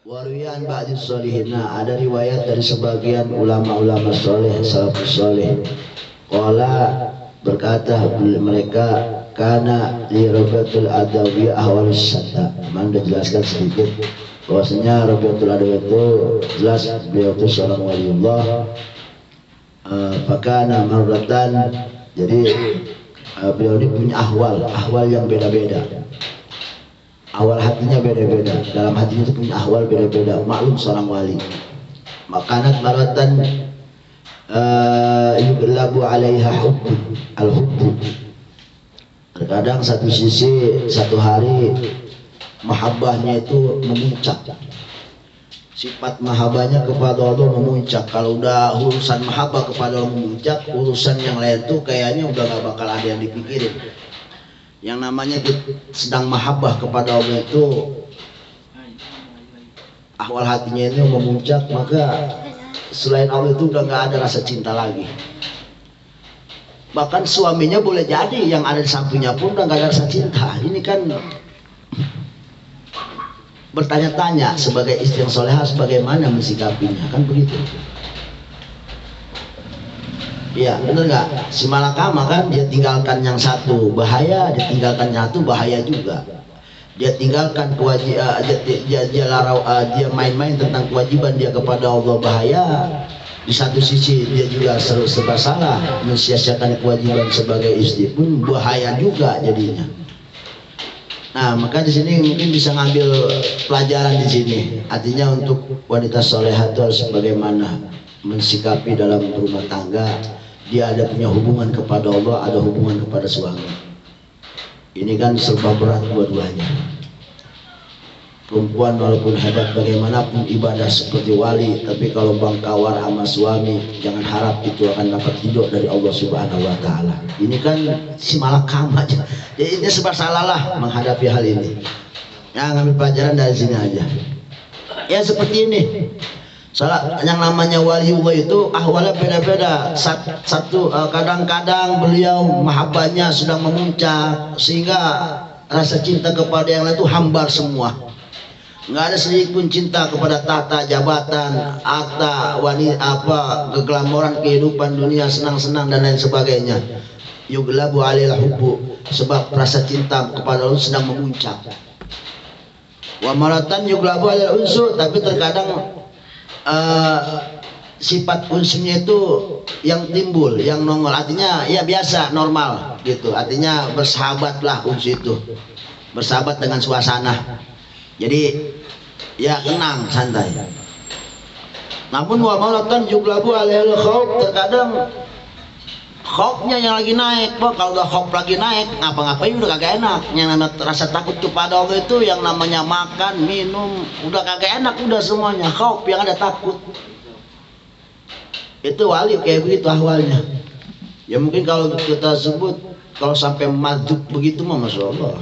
Warian ba'di sholihin. Nah, ada riwayat dari sebagian ulama-ulama soleh, salafus soleh. Qala berkata mereka, karena li Rabiatul Adawi ahwalus sata. Memang udah jelaskan sedikit bahwasanya Rabiatul Adawi itu jelas beliau itu seorang waliullah. Fakana marratan, jadi beliau ini punya ahwal yang beda-beda. Awal hatinya beda-beda, dalam hatinya itu punya ahwal beda-beda. Maklum seorang wali. Makanat maratan yuglabu alaiha hubbu al-hubbu. Terkadang satu sisi satu hari mahabbahnya itu memuncak. Sifat mahabbahnya kepada Allah memuncak. Kalau udah urusan mahabbah kepada Allah memuncak, urusan yang lain tuh kayaknya udah gak bakal ada yang dipikirin. Yang namanya sedang mahabbah kepada Allah itu ahwal hatinya ini memuncak, maka selain Allah itu udah gak ada rasa cinta lagi. Bahkan suaminya boleh jadi yang ada di sampingnya pun udah gak ada rasa cinta. Ini kan bertanya-tanya sebagai istri yang solehah bagaimana mensikapinya, kan begitu. Iya, bener nggak? Si malakama kan dia tinggalkan yang satu bahaya, dia tinggalkan yang satu bahaya juga. Dia tinggalkan kewajiban, dia main-main tentang kewajiban dia kepada Allah bahaya. Di satu sisi dia juga serba salah, mensia-siakan kewajiban sebagai istri pun bahaya juga jadinya. Nah, maka di sini mungkin bisa ngambil pelajaran di sini. Artinya untuk wanita solehah itu harus bagaimana mensikapi dalam rumah tangga. Dia ada punya hubungan kepada Allah, ada hubungan kepada suami. Ini kan serba berat dua-duanya. Perempuan walaupun hebat bagaimanapun ibadah seperti wali, tapi kalau bangkawar sama suami, jangan harap itu akan dapat ridho dari Allah Subhanahu wa Ta'ala. Ini kan si malakam aja. Jadi ini serba salah lah menghadapi hal ini. Ya, ngambil pelajaran dari sini aja. Ya seperti ini. Salah, yang namanya waliullah itu ahwalnya beda-beda. Satu kadang-kadang beliau mahabbahnya sedang memuncak sehingga rasa cinta kepada yang lain itu hambar semua. Nggak ada sedikit pun cinta kepada tata jabatan, harta, wanita, keglamoran kehidupan dunia, senang-senang dan lain sebagainya. Yuglabu alil hubbu, sebab rasa cinta kepada Allah sedang memuncak. Wa maratan yuglabu alil unsu, tapi terkadang sifat unsunya itu yang timbul, yang nongol, artinya ya biasa, normal gitu, artinya bersahabatlah unsu itu, bersahabat dengan suasana, jadi ya tenang, santai. Namun wa maratan yuglabu alil khauf, terkadang khaufnya yang lagi naik. Kalau udah khauf lagi naik, ngapa-ngapain udah kagak enak. Yang namanya rasa takut kepada Allah itu, yang namanya makan, minum, udah kagak enak, udah semuanya khauf, yang ada takut. Itu wali kayak begitu ahwalnya. Ya mungkin kalau kita sebut, kalau sampai madzub begitu mah Masya Allah.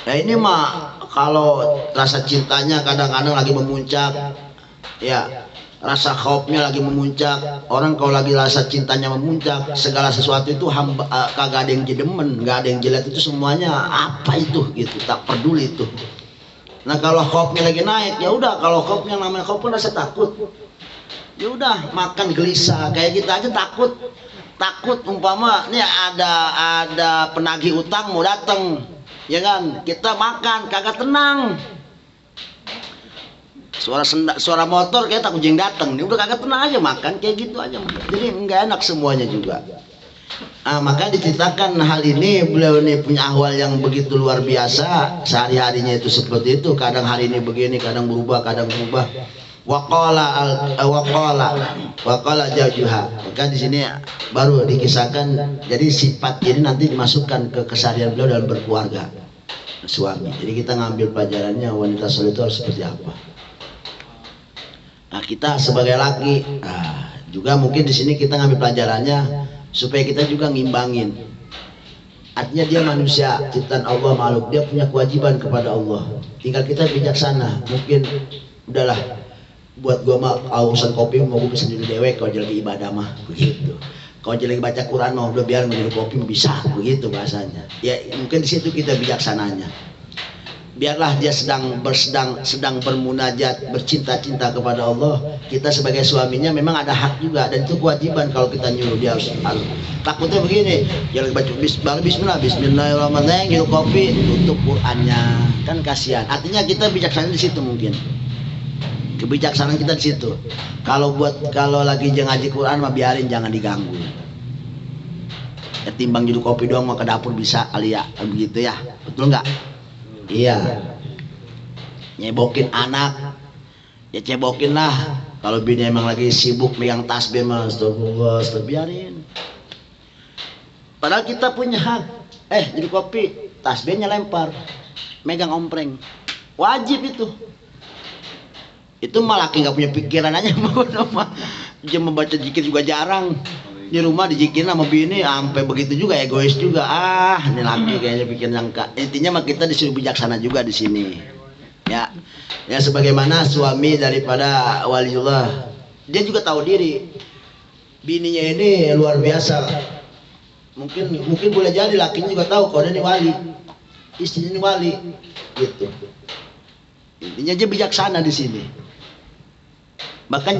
Nah ini mah kalau rasa cintanya kadang-kadang lagi memuncak, ya rasa khaufnya lagi memuncak. Orang kalau lagi rasa cintanya memuncak, segala sesuatu itu kagak ada yang jedemen, nggak ada yang jelek, itu semuanya apa itu gitu, tak peduli itu. Nah kalau khaufnya lagi naik, ya udah, kalau khaufnya namanya khauf pun rasa takut, ya udah makan gelisah. Kayak kita aja takut umpama nih ada penagih utang mau datang, ya kan, kita makan kagak tenang. Suara motor kayak tak kucing datang, nih udah kagak tenang aja makan kayak gitu aja. Jadi nggak enak semuanya juga. Maka diceritakan hal ini, beliau ini punya ahwal yang begitu luar biasa. Sehari-harinya itu seperti itu, kadang hari ini begini, kadang berubah, kadang berubah. Waqala jaujuha. Maka di sini baru dikisahkan. Jadi sifat ini nanti dimasukkan ke keseharian beliau dalam berkeluarga, suami. Jadi kita ngambil pelajarannya wanita soleh itu harus seperti apa. Nah kita sebagai laki, juga mungkin di sini kita ngambil pelajarannya supaya kita juga ngimbangin. Artinya dia manusia ciptaan Allah, makhluk, dia punya kewajiban kepada Allah. Tinggal kita bijaksana. Mungkin udahlah, buat gua mah urusan kopi mau gua sendiri dewek kalau jadi ibadah mah begitu. Kalau lagi baca Quran mau udah biar minum kopi bisa, begitu bahasanya. Ya mungkin di situ kita bijaksananya. Biarlah dia sedang bermunajat, bercinta-cinta kepada Allah. Kita sebagai suaminya memang ada hak juga, dan itu kewajiban kalau kita nyuruh dia harus. Takutnya begini, jangan baca Bismillahirrahmanirrahim, minum kopi, tutup Qurannya, kan kasihan. Artinya kita bijaksana di situ mungkin. Kebijaksanaan kita di situ. Kalau lagi ngaji Quran mah biarin, jangan diganggu. Ya timbang judul kopi doang mau ke dapur bisa kali ya, begitu ya. Betul nggak? Iya. Nyebokin anak, ya cebokin lah. Kalau bini emang lagi sibuk megang tasbih mah, astagfirullah, biarin. Padahal kita punya hak. Judul kopi, tasbihnya lempar, megang ompreng, wajib itu. Itu malah nggak punya pikiran aja dia membaca zikir juga jarang. Di rumah dizikirin sama bini sampai begitu juga, egois juga. Ini laki kayaknya pikir nyangka. Intinya mah kita disuruh bijaksana juga di sini. Ya sebagaimana suami daripada waliullah, dia juga tahu diri. Bininya ini luar biasa. Mungkin boleh jadi lakinya juga tahu kalau dia ini wali, istrinya ini wali, gitu. Intinya dia bijaksana di sini. Bahkan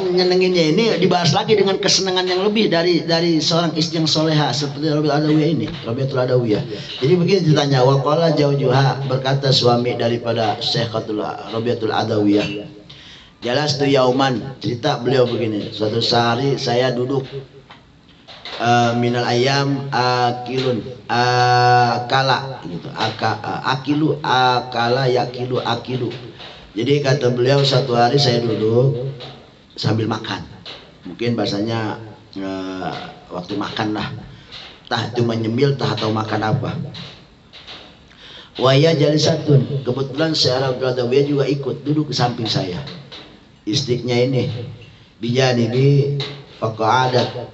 nyenenginnya ini dibahas lagi dengan kesenangan yang lebih dari seorang istri yang soleha seperti Rabiatul Adawiyah. Jadi begini ditanya, waqala jaujuha, berkata suami daripada Syekhatul Rabiatul Adawiyah, jalastu yauman, cerita beliau begini, suatu hari saya duduk minal ayam akilun akala gitu, akilu akala yakilu akilu. Jadi kata beliau, satu hari saya duduk sambil makan, mungkin bahasanya waktu makan lah, tah itu menyemil tah atau makan apa. Waya jalisatun, kebetulan Syekh Abdul juga ikut duduk ke samping saya. Istrinya ini bijanibi faqa'adat.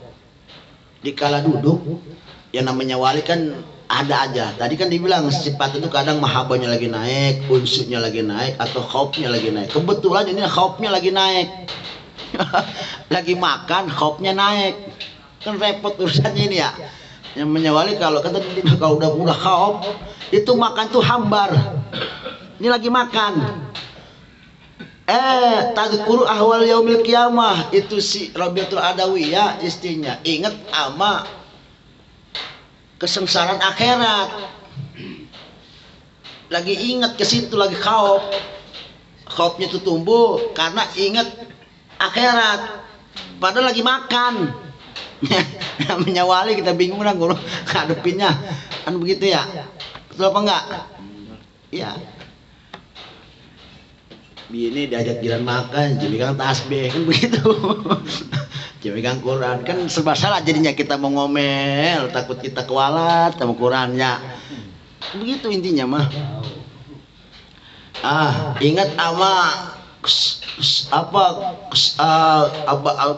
Dikala duduk, yang namanya wali kan ada aja. Tadi kan dibilang sifat itu kadang mahabbahnya lagi naik, unsuknya lagi naik, atau khaufnya lagi naik. Kebetulan ini khaufnya lagi naik. Lagi makan khaufnya naik. Kan repot urusannya ini ya. Yang menyawali kalau udah khauf, itu makan tuh hambar. Ini lagi makan. Tadzkuru ahwal yaumil qiyamah, itu si Rabiatul Adawiyah istrinya ingat ama kesengsaraan akhirat. Lagi ingat ke situ, lagi khauf. Khaufnya itu tumbuh karena ingat akhirat. Padahal lagi makan. Namanya wali kita bingung lah guru ngadepinnya. Kan begitu ya? Betul apa enggak? Iya. Bini diajak jalan makan, jadi tasbih kan begitu. Megang Quran kan serba salah jadinya, kita mau ngomel takut kita kualat sama Qurannya, begitu intinya mah. Ingat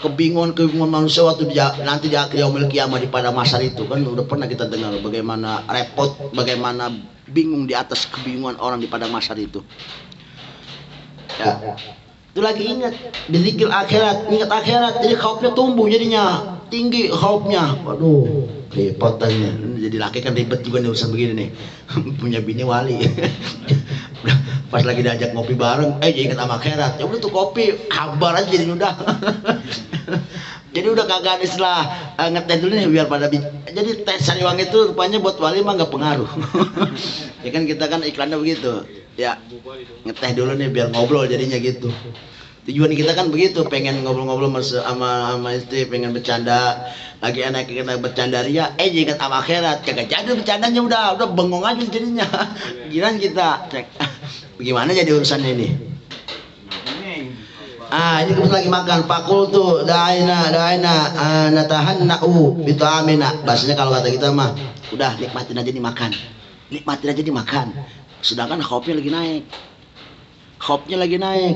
kebingungan manusia waktu nanti di akhir yaumil qiyamah, di pada masa itu kan udah pernah kita dengar bagaimana repot, bagaimana bingung di atas kebingungan orang di pada masa itu. Ya. Itu lagi ingat berzikir akhirat, ingat akhirat, jadi khaufnya tumbuh, jadinya tinggi khaufnya. Waduh, repotannya. Jadi laki kan ribet juga nih urusan begini nih. Punya bini wali. Pas lagi diajak ngopi bareng, jadi ingat sama akhirat. Ya udah tuh kopi, kabar aja jadi udah. Jadi udah kagak ada istilah ngeteh dulu nih biar pada jadi teh sariwang itu rupanya buat wali mah nggak pengaruh. Ya kan kita kan iklannya begitu. Ya ngeteh dulu nih biar ngobrol, jadinya gitu. Tujuan kita kan begitu, pengen ngobrol-ngobrol sama istri, pengen bercanda, lagi enak kita bercanda ria, ingat sama akhirat, kagak jadi bercandanya, udah bengong aja jadinya. Giran kita cek. Bagaimana jadi urusannya ini? Ini kita lagi makan, pakul tuh daina natahanna'u bita'amina. Bahasanya kalau kata kita mah, udah nikmatin aja nih makan. Nikmatin aja nih makan. Sedangkan khaufnya lagi naik. Khaufnya lagi naik.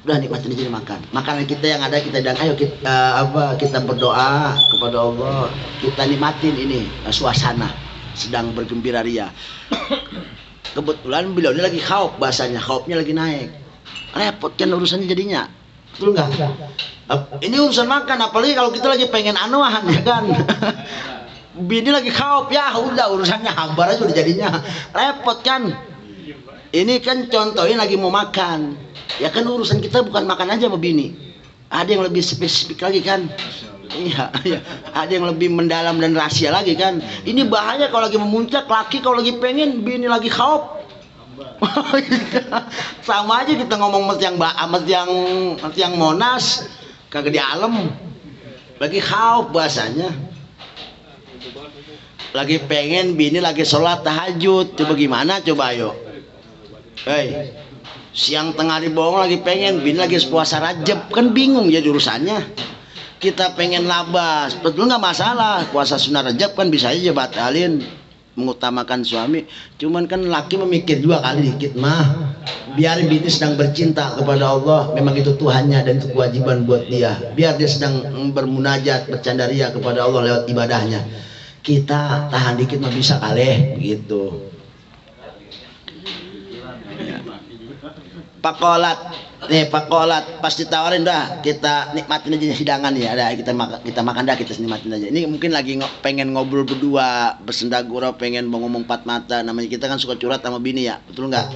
Udah nikmatin aja nih makan. Makanan kita yang ada kita, dan ayo kita berdoa kepada Allah, kita nikmatin ini suasana sedang bergembira ria. Kebetulan beliau ini lagi khauf, bahasanya khaufnya lagi naik. Repot kan urusannya jadinya. betul nggak? Ini urusan makan, apalagi kalau kita lagi pengen anuan ya kan. Bini lagi kaup, ya udah urusannya hambar aja udah jadinya repot kan. Ini kan contohnya lagi mau makan, ya kan urusan kita bukan makan aja sama bini, ada yang lebih spesifik lagi kan. Iya, iya, ada yang lebih mendalam dan rahasia lagi kan. Ini bahaya kalau lagi memuncak, laki kalau lagi pengen, bini lagi kaup. Sama aja kita ngomong yang Monas kagak di alam, lagi kaup bahasanya. Lagi pengen, bini lagi sholat tahajud, coba gimana coba ayo. Hei, siang tengah hari bohong lagi pengen, bini lagi puasa Rajab, kan bingung jadi urusannya. Kita pengen labas, betul nggak masalah, puasa sunnah Rajab kan bisa aja batalin, mengutamakan suami. Cuman kan laki memikir juga kali dikit mah, biar bini sedang bercinta kepada Allah, memang itu Tuhannya dan itu kewajiban buat dia. Biar dia sedang bermunajat, bercandaria kepada Allah lewat ibadahnya. Kita tahan dikit mah bisa kaleh begitu. Ya. Pakolat, nih pakolat pas ditawarin dah kita nikmatin aja hidangan ya, ada kita makan dah, kita nikmatin aja. Ini mungkin lagi pengen ngobrol berdua, bersenda gurau, pengen mau ngomong empat mata, namanya kita kan suka curhat sama bini ya, betul nggak?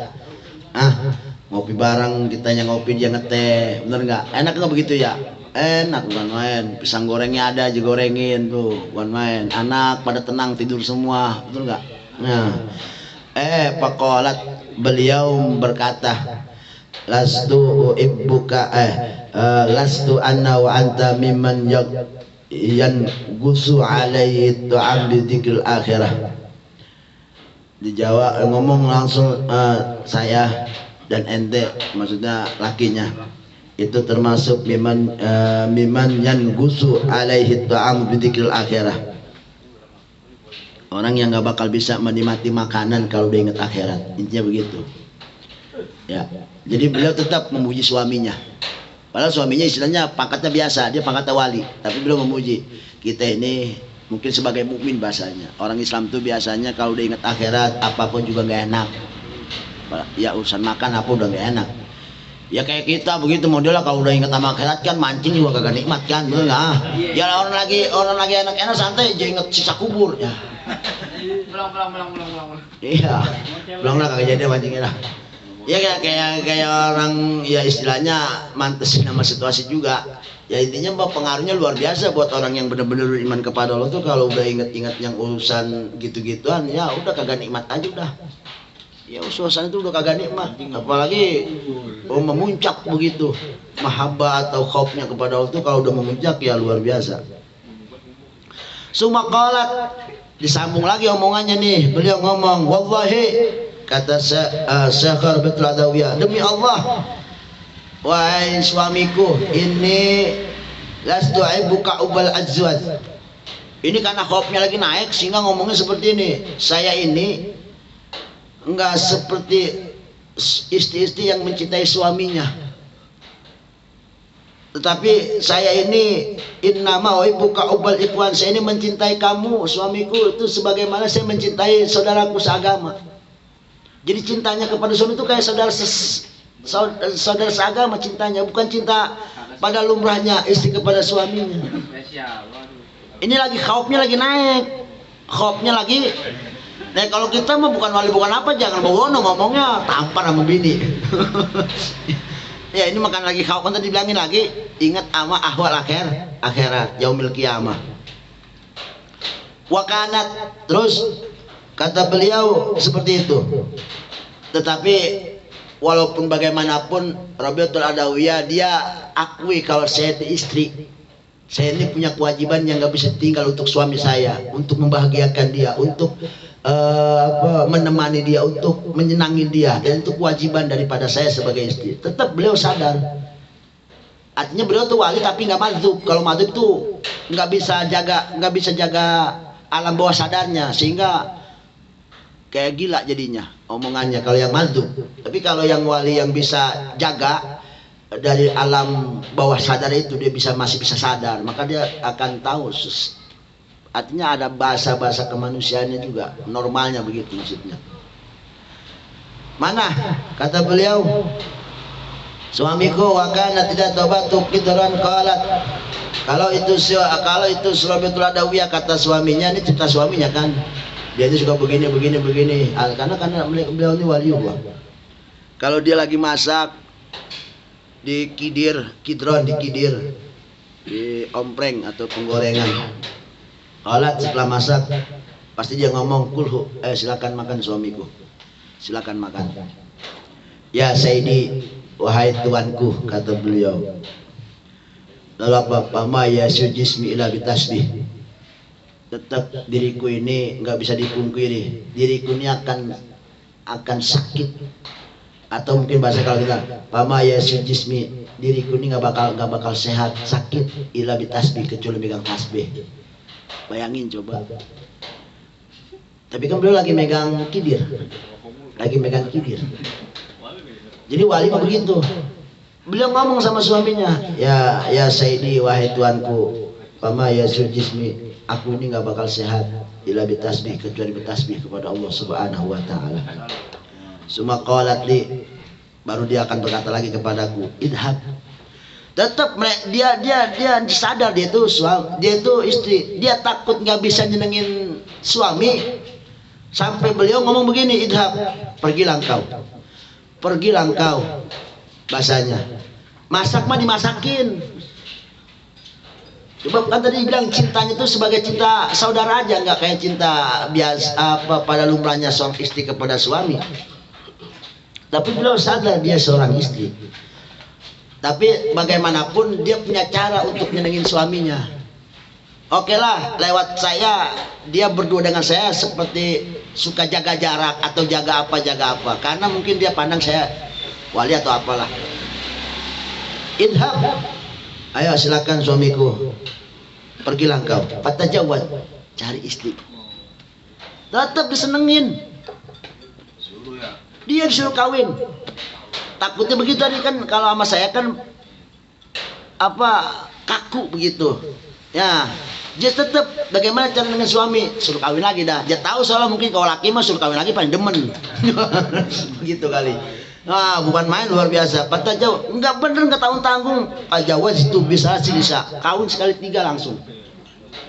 Ngopi bareng, kitanya ngopi dia ngeteh, bener nggak? Enak nggak begitu ya? Enak bukan main, pisang gorengnya ada aja gorengin tuh, bukan main. Anak pada tenang tidur semua, betul nggak? Nah, pakolat, beliau berkata, lastu ibbuka lastu anna wa anta mimman yan gusu alaihi tu'am bi dzikril akhirah. Dijawab ngomong langsung, saya dan ente, maksudnya lakinya itu termasuk miman yan gusu alaihi tu'am bi dzikril akhirah. Orang yang nggak bakal bisa menikmati makanan kalau udah ingat akhirat, intinya begitu ya. Jadi beliau tetap memuji suaminya, padahal suaminya istilahnya pangkatnya biasa, dia pangkatnya wali, tapi beliau memuji. Kita ini mungkin sebagai mukmin bahasanya, orang Islam tuh biasanya kalau udah ingat akhirat apapun juga nggak enak ya, urusan makan apa udah nggak enak ya. Kayak kita begitu modelnya, kalau udah ingat sama akhirat kan mancing juga kagak nikmat kan, bener nggak? Ya orang lagi enak-enak santai aja inget sisa kubur ya. Pulang. Iya, pulang lah kagak jadi mancingnya lah. Ya kayak orang ya istilahnya mantesin sama situasi juga. Ya intinya pengaruhnya luar biasa buat orang yang benar-benar beriman kepada Allah tuh. Kalau udah ingat-ingat yang urusan gitu-gituan, ya udah kagak nikmat aja udah. Ya suasana itu udah kagak nikmat. Apalagi memuncak begitu, mahabbah atau khaufnya kepada Allah tuh kalau udah memuncak ya luar biasa. Sumaqalat, disambung lagi omongannya nih. Beliau ngomong, wallahi, kata Syekh Rabi'atul Adawiyah, demi Allah wahai suamiku, ini lastu aibuka ubal azwaj. Ini karena khaufnya lagi naik sehingga ngomongnya seperti ini. Saya ini enggak seperti istri-istri yang mencintai suaminya, tetapi saya ini innama uhibbuka ubal ikhwan, saya ini mencintai kamu suamiku itu sebagaimana saya mencintai saudaraku seagama. Jadi cintanya kepada suami itu kayak saudara seagama cintanya, bukan cinta pada lumrahnya istri kepada suaminya. Ini lagi khaufnya lagi naik, khaufnya lagi. Nah kalau kita mah bukan wali bukan apa, jangan bawono ngomongnya tampar sama bini. Ya ini makan lagi khauf, kan tadi bilangin lagi, ingat ama ahwal akhirat yaumil qiyamah. Wakanat, terus kata beliau seperti itu. Tetapi walaupun bagaimanapun Rabi'atul Adawiyah dia akui kalau saya itu istri, saya ini punya kewajiban yang gak bisa tinggal untuk suami saya, untuk membahagiakan dia, untuk menemani dia, untuk menyenangi dia, dan itu kewajiban daripada saya sebagai istri. Tetap beliau sadar, artinya beliau tuh wali tapi nggak madzub. Kalau madzub tuh nggak bisa jaga alam bawah sadarnya, sehingga kayak gila jadinya omongannya kalau yang madzub. Tapi kalau yang wali yang bisa jaga dari alam bawah sadar itu, dia masih bisa sadar, maka dia akan tahu. Artinya ada bahasa-bahasa kemanusiaannya juga, normalnya begitu maksudnya. Mana kata beliau, suamiku wakana tidak tobatu kidron qalat. Kalau itu Surabiatul Adawiyah, kata suaminya, ini cerita suaminya kan, dia itu suka begini karena beliau ini waliullah. Kalau dia lagi masak di kidron di ompreng atau penggorengan, qalat, setelah masak pasti dia ngomong, kulhu, silakan makan suamiku, silakan makan. Ya Sayyidi, wahai tuanku, kata beliau. Lalu apa? Ma ya sujismi ila bitasbih. Tetap diriku ini nggak bisa dipungkiri, diriku ini akan sakit, atau mungkin bahasa kalau kita, pama ya sujismi, diriku ini nggak bakal sehat, sakit ila bitasbih, kecuali megang tasbih. Bayangin coba. Tapi kan beliau lagi megang kidir. Jadi wali mah begitu. Beliau ngomong sama suaminya, ya Sayyidi, wahai tuanku, pama ya sujismi, aku ini nggak bakal sehat ila bitasbih, kecuali bertasbih kepada Allah Subhanahu wa taala. Suma qalat li, baru dia akan berkata lagi kepadaku, idhab. Tetap dia sadar dia itu istri, dia takut nggak bisa nyenengin suami, sampai beliau ngomong begini, idhab, pergilah engkau. Bahasanya, masak mah dimasakin. Coba kan tadi bilang cintanya itu sebagai cinta saudara aja, nggak kayak cinta biasa pada lumrahnya seorang istri kepada suami. Tapi beliau sadar dia seorang istri. Tapi bagaimanapun dia punya cara untuk nyenengin suaminya. Oke lah, lewat saya dia berdua dengan saya seperti suka jaga jarak atau jaga apa, karena mungkin dia pandang saya wali atau apalah. Idhab, ayo silakan suamiku, pergilah engkau. Fatajawad, cari istri. Tetap disenengin. Dia disuruh kawin. Takutnya begitu tadi kan, kalau sama saya kan kaku begitu. Ya, dia tetap bagaimana cara dengan suami, suruh kawin lagi dah. Dia tahu soalnya mungkin kalau laki mah suruh kawin lagi paling demen. Begitu kali. Nah, bukan main, luar biasa. Patah jauh, enggak bener, enggak tanggung. Pak Jawa itu bisa kawin sekali 3 langsung.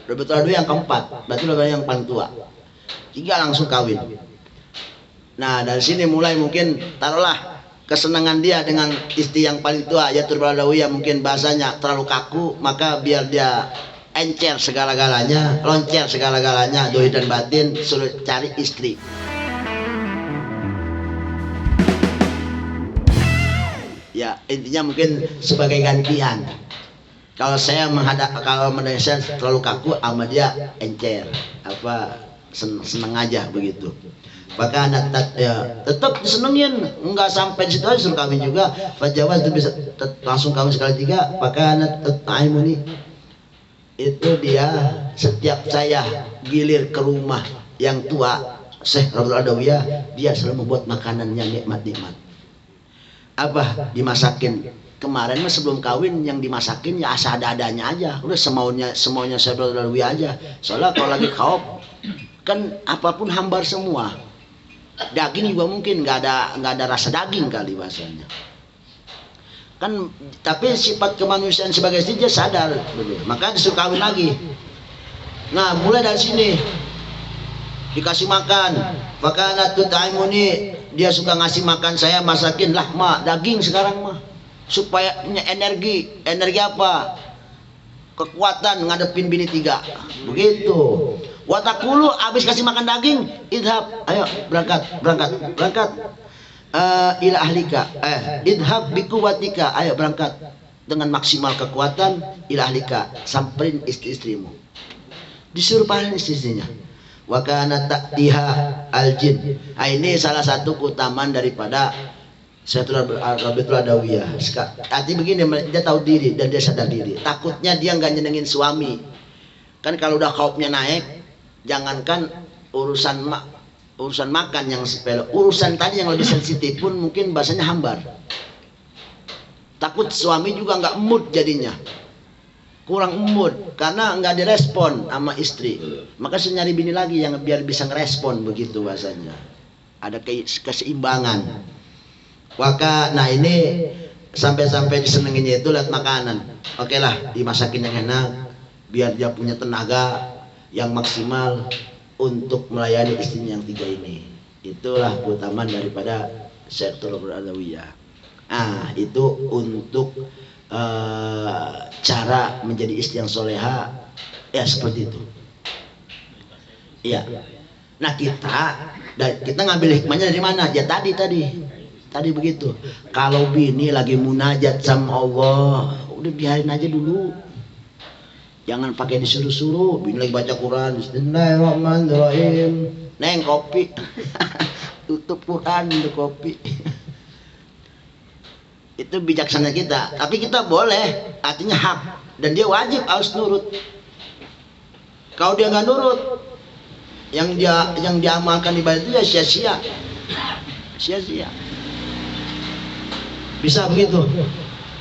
Betul yang keempat, berarti udah yang paling tua. 3 langsung kawin. Nah, dari sini mulai mungkin taruhlah kesenangan dia dengan istri yang paling tua, yaitu Adawiyah, mungkin bahasanya terlalu kaku, maka biar dia encer segala-galanya, loncer segala-galanya, dohir dan batin, suruh cari istri. Ya, intinya mungkin sebagai gantian. Kalau saya kalau saya terlalu kaku, sama dia encer, seneng aja begitu. Maka ya, tetap disenengin, enggak sampai di situ aja suruh kawin juga. Fajawaz itu bisa langsung kawin sekali 3. Maka taimuni, itu dia setiap saya gilir ke rumah yang tua Syekh Rabiul Adawiyah, dia selalu membuat makanan yang nikmat-nikmat. Dimasakin. Kemarin mah sebelum kawin yang dimasakin ya asal ada-adanya aja, udah semaunya Syekh Rabiul Adawiyah aja. Soalnya kalau lagi kaop kan apapun hambar semua. Daging juga mungkin nggak ada rasa daging kali bahasanya. Kan tapi sifat kemanusiaan sebagai istri dia sadar, maka disuruh kawin lagi. Nah, mulai dari sini dikasih makan. Fakana tutaimuni, dia suka ngasih makan saya, masakin lah mak daging sekarang mah supaya punya energi apa, kekuatan ngadepin bini 3 begitu. Watakulu, habis kasih makan daging, idhab, ayo berangkat ila ahlika, idhab bikuwatika, ayo berangkat dengan maksimal kekuatan ila ahlika, samperin istri-istrimu. Disuruh paling istrinya. Wa kana ta'tiha aljin. Ini salah satu keutamaan daripada Syaikhul Rabiul Adawiyah. Artinya begini, dia tahu diri dan dia sadar diri. Takutnya dia nggak nyenengin suami. Kan kalau udah kaupnya naik, jangankan urusan makan yang sepele, urusan tadi yang lebih sensitif pun mungkin bahasanya hambar. Takut suami juga nggak mood jadinya, kurang mood karena nggak direspon sama istri. Maka saya nyari bini lagi yang biar bisa ngerespon begitu bahasanya. Ada keseimbangan. Nah ini sampai disenenginnya itu lihat makanan. Oke lah, dimasakin yang enak biar dia punya tenaga yang maksimal untuk melayani istrinya yang 3 ini. Itulah keutamaan daripada sektor Al-Adawiyah. Nah, itu untuk cara menjadi istri yang soleha, ya seperti itu. Iya. Nah, kita ngambil hikmahnya dari mana? Ya tadi begitu. Kalau bini lagi munajat sama Allah, udah biarin aja dulu. Jangan pakai disuruh-suruh. Bini lagi baca Quran, Bismillahirrahmanirrahim. Neng kopi. Tutup Quran untuk kopi. Itu bijaksana kita. Tapi kita boleh, artinya hak, dan dia wajib harus nurut. Kalau dia nggak nurut, yang diamalkan ibadah itu ya sia-sia. Bisa begitu.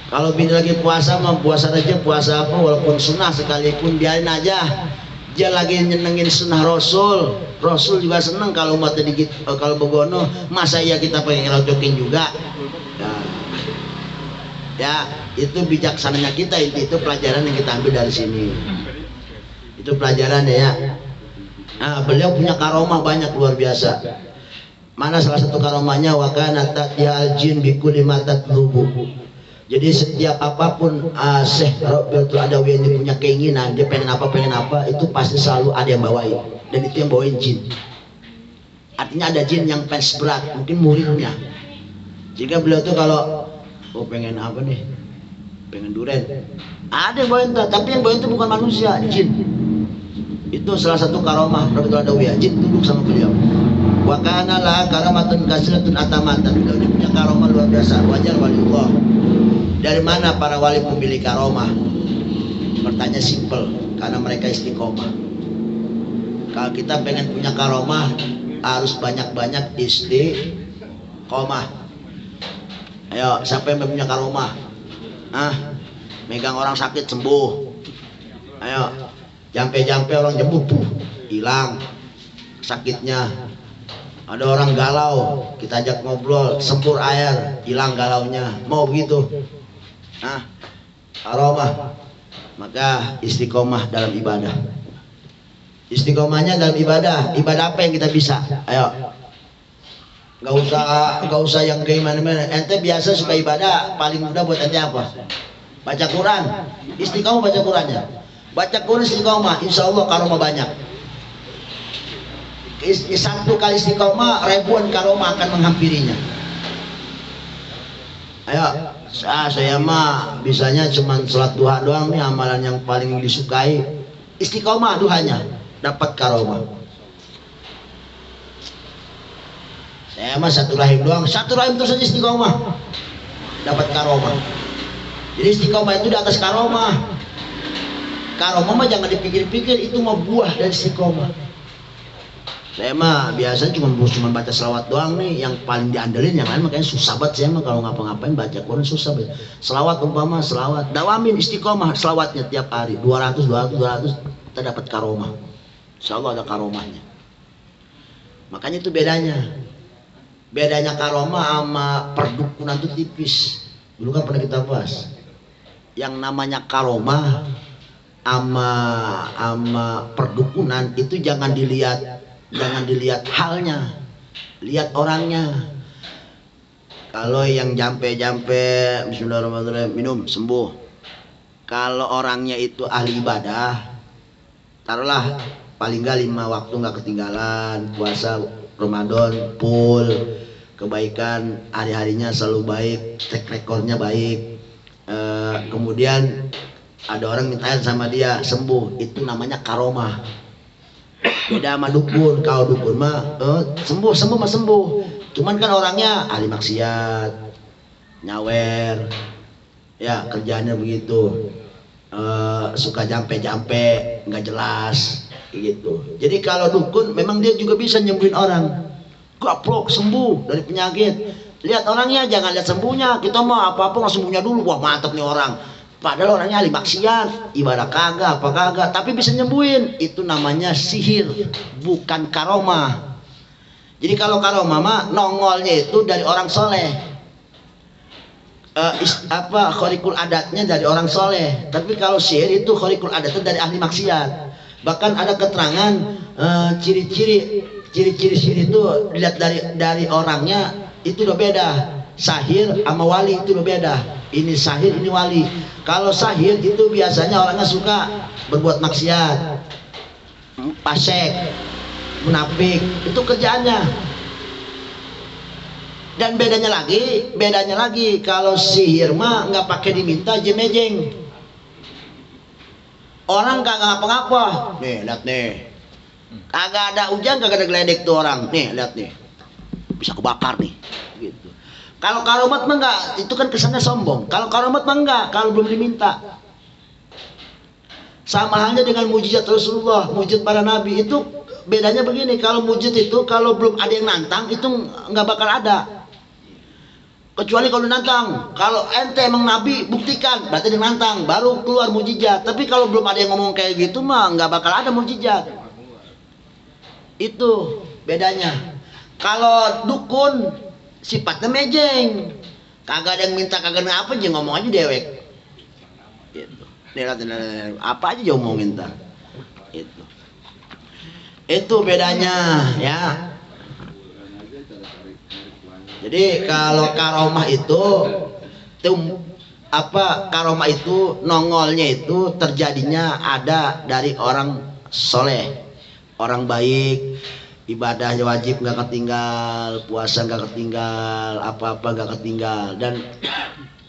Kalau bini lagi puasa mah puasa aja, puasa apa walaupun sunnah sekalipun biarin aja. Dia lagi nyenengin sunnah Rasul. Rasul juga seneng kalau mata dikit, kalau begono, masa iya kita pengen ngerocokin juga. Ya, itu bijaksananya kita, itu pelajaran yang kita ambil dari sini. Itu pelajaran ya. Nah, beliau punya karomah banyak luar biasa. Mana salah satu karomahnya, wa kana ta'tiyal jin bi kulli ma tatlubu. Jadi setiap apapun Syekh Rabi'atul Adawiyah ini punya keinginan, dia pengen apa, itu pasti selalu ada yang bawain, dan itu yang bawain jin. Artinya ada jin yang fans berat, mungkin muridnya. Jika beliau tuh kalau pengen apa nih? Pengen duren. Ada yang bawain tuh, tapi yang bawain itu bukan manusia, jin. Itu salah satu karomah Rabi'atul Adawiyah, jin tunduk sama beliau. Wa kana la karamatun kasiratun atamatan. Beliau ini punya karomah luar biasa. Wajar waliullah. Dari mana para wali memilih karomah? Pertanyaan simpel, karena mereka istiqomah. Kalau kita pengen punya karomah, harus banyak-banyak istiqomah. Ayo, siapa yang punya karomah? Megang orang sakit sembuh. Ayo, jampe-jampe orang jembut tuh hilang sakitnya. Ada orang galau, kita ajak ngobrol, sempur air, hilang galaunya. Mau begitu? Karomah. Maka istiqomah dalam ibadah. Istiqomahnya dalam ibadah. Ibadah apa yang kita bisa? Ayo. Gak usah yang kayak mana-mana. Ente biasa suka ibadah, paling mudah buat ente apa? Baca Quran. Istiqomah baca Qurannya. Baca Quran istiqomah, insya Allah karomah banyak. Satu kali istiqomah, ribuan karomah akan menghampirinya. Ayo, saya mah bisanya cuma sholat duha doang nih, amalan yang paling disukai. Istiqomah duhanya, dapat karomah. Saya mah satu rahim doang, satu rahim terus aja istiqomah, dapat karomah. Jadi istiqomah itu di atas karomah. Karomah mah jangan dipikir-pikir, itu mah buah dari istiqomah. Saya mah biasa cuma baca selawat doang nih, yang paling diandelin, yang lain makanya susah banget. Saya mah kalau ngapa-ngapain baca Quran susah banget. Selawat umpama selawat, dawamin istiqomah selawatnya tiap hari 200 kita dapat karomah. Insyaallah ada karomahnya. Makanya itu bedanya karomah sama perdukunan itu tipis. Dulu kan pernah kita bahas. Yang namanya karomah sama perdukunan itu jangan dilihat halnya, lihat orangnya. Kalau yang jampe-jampe bismillahirrahmanirrahim minum sembuh. Kalau orangnya itu ahli ibadah, taruhlah paling nggak 5 waktu nggak ketinggalan, puasa Ramadan full, kebaikan hari-harinya selalu baik, track recordnya baik. Kemudian ada orang minta sama dia sembuh, itu namanya karomah. Beda sama dukun. Kalau dukun mah sembuh mah sembuh, cuman kan orangnya ahli maksiat, nyawer, ya kerjaannya begitu, suka jampe-jampe nggak jelas gitu. Jadi kalau dukun memang dia juga bisa nyembuhin orang, gaplok sembuh dari penyakit. Lihat orangnya, jangan lihat sembuhnya. Kita mah apa-apa nggak sembuhnya dulu, wah mantap nih orang. Padahal orangnya ahli maksiat, ibadah kagak, apa kagak, tapi bisa nyembuhin. Itu namanya sihir, bukan karomah. Jadi kalau karomah mah nongolnya itu dari orang soleh. khorikul adatnya dari orang soleh. Tapi kalau sihir itu khorikul adatnya dari ahli maksiat. Bahkan ada keterangan ciri-ciri sihir itu dilihat dari orangnya itu udah beda. Sahir sama wali itu udah beda. Ini sahir, ini wali. Kalau sahir itu biasanya orangnya suka berbuat maksiat, fasik, munafik, itu kerjaannya. Dan bedanya lagi kalau sihir mah nggak pakai diminta jemejeng. Orang kagak ngapa-ngapa. Nih, lihat nih. Kagak ada hujan, kagak ada geledek tuh orang. Nih, lihat nih. Bisa kebakar nih. Gitu. Kalau karomat mah enggak, itu kan kesannya sombong. Kalau karomat mah enggak, kalau belum diminta. Sama halnya dengan mujizat Rasulullah, mujizat para nabi itu bedanya begini. Kalau mujizat itu kalau belum ada yang nantang itu nggak bakal ada. Kecuali kalau nantang. Kalau ente emang nabi buktikan, berarti dia nantang, baru keluar mujizat. Tapi kalau belum ada yang ngomong kayak gitu mah nggak bakal ada mujizat. Itu bedanya. Kalau dukun sifatnya mejeng, kagak ada yang minta, kagak ada apa aja ngomong aja dewek. Gitu. Apa aja dia ngomongin ntar. Itu bedanya ya. Jadi kalau karomah itu karomah itu nongolnya itu terjadinya ada dari orang soleh, orang baik, ibadahnya wajib nggak ketinggal, puasa nggak ketinggal, apa-apa nggak ketinggal, dan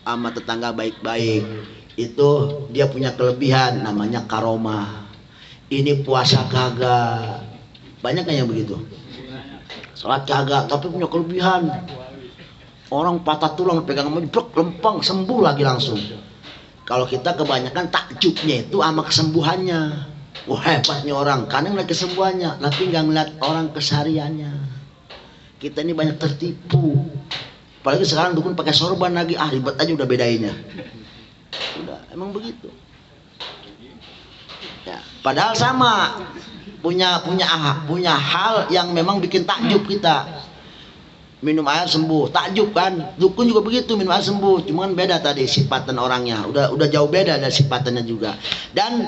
sama tetangga baik-baik. Itu dia punya kelebihan namanya karomah. Ini puasa kagak, banyak kan yang begitu. Sholat kagak, tapi punya kelebihan. Orang patah tulang pegang blok lempang sembuh lagi langsung. Kalau kita kebanyakan takjubnya itu sama kesembuhannya. Wah, hebatnya orang, karena ngeliat kesembuhannya, tapi nggak ngeliat orang kesehariannya. Kita ini banyak tertipu. Apalagi sekarang dukun pakai sorban lagi, ribet aja udah bedainnya. Udah, emang begitu. Ya, padahal sama, punya hal yang memang bikin takjub kita. Minum air sembuh, takjub kan. Dukun juga begitu, minum air sembuh. Cuman beda tadi sifatan orangnya, udah jauh beda dari sifatannya juga. Dan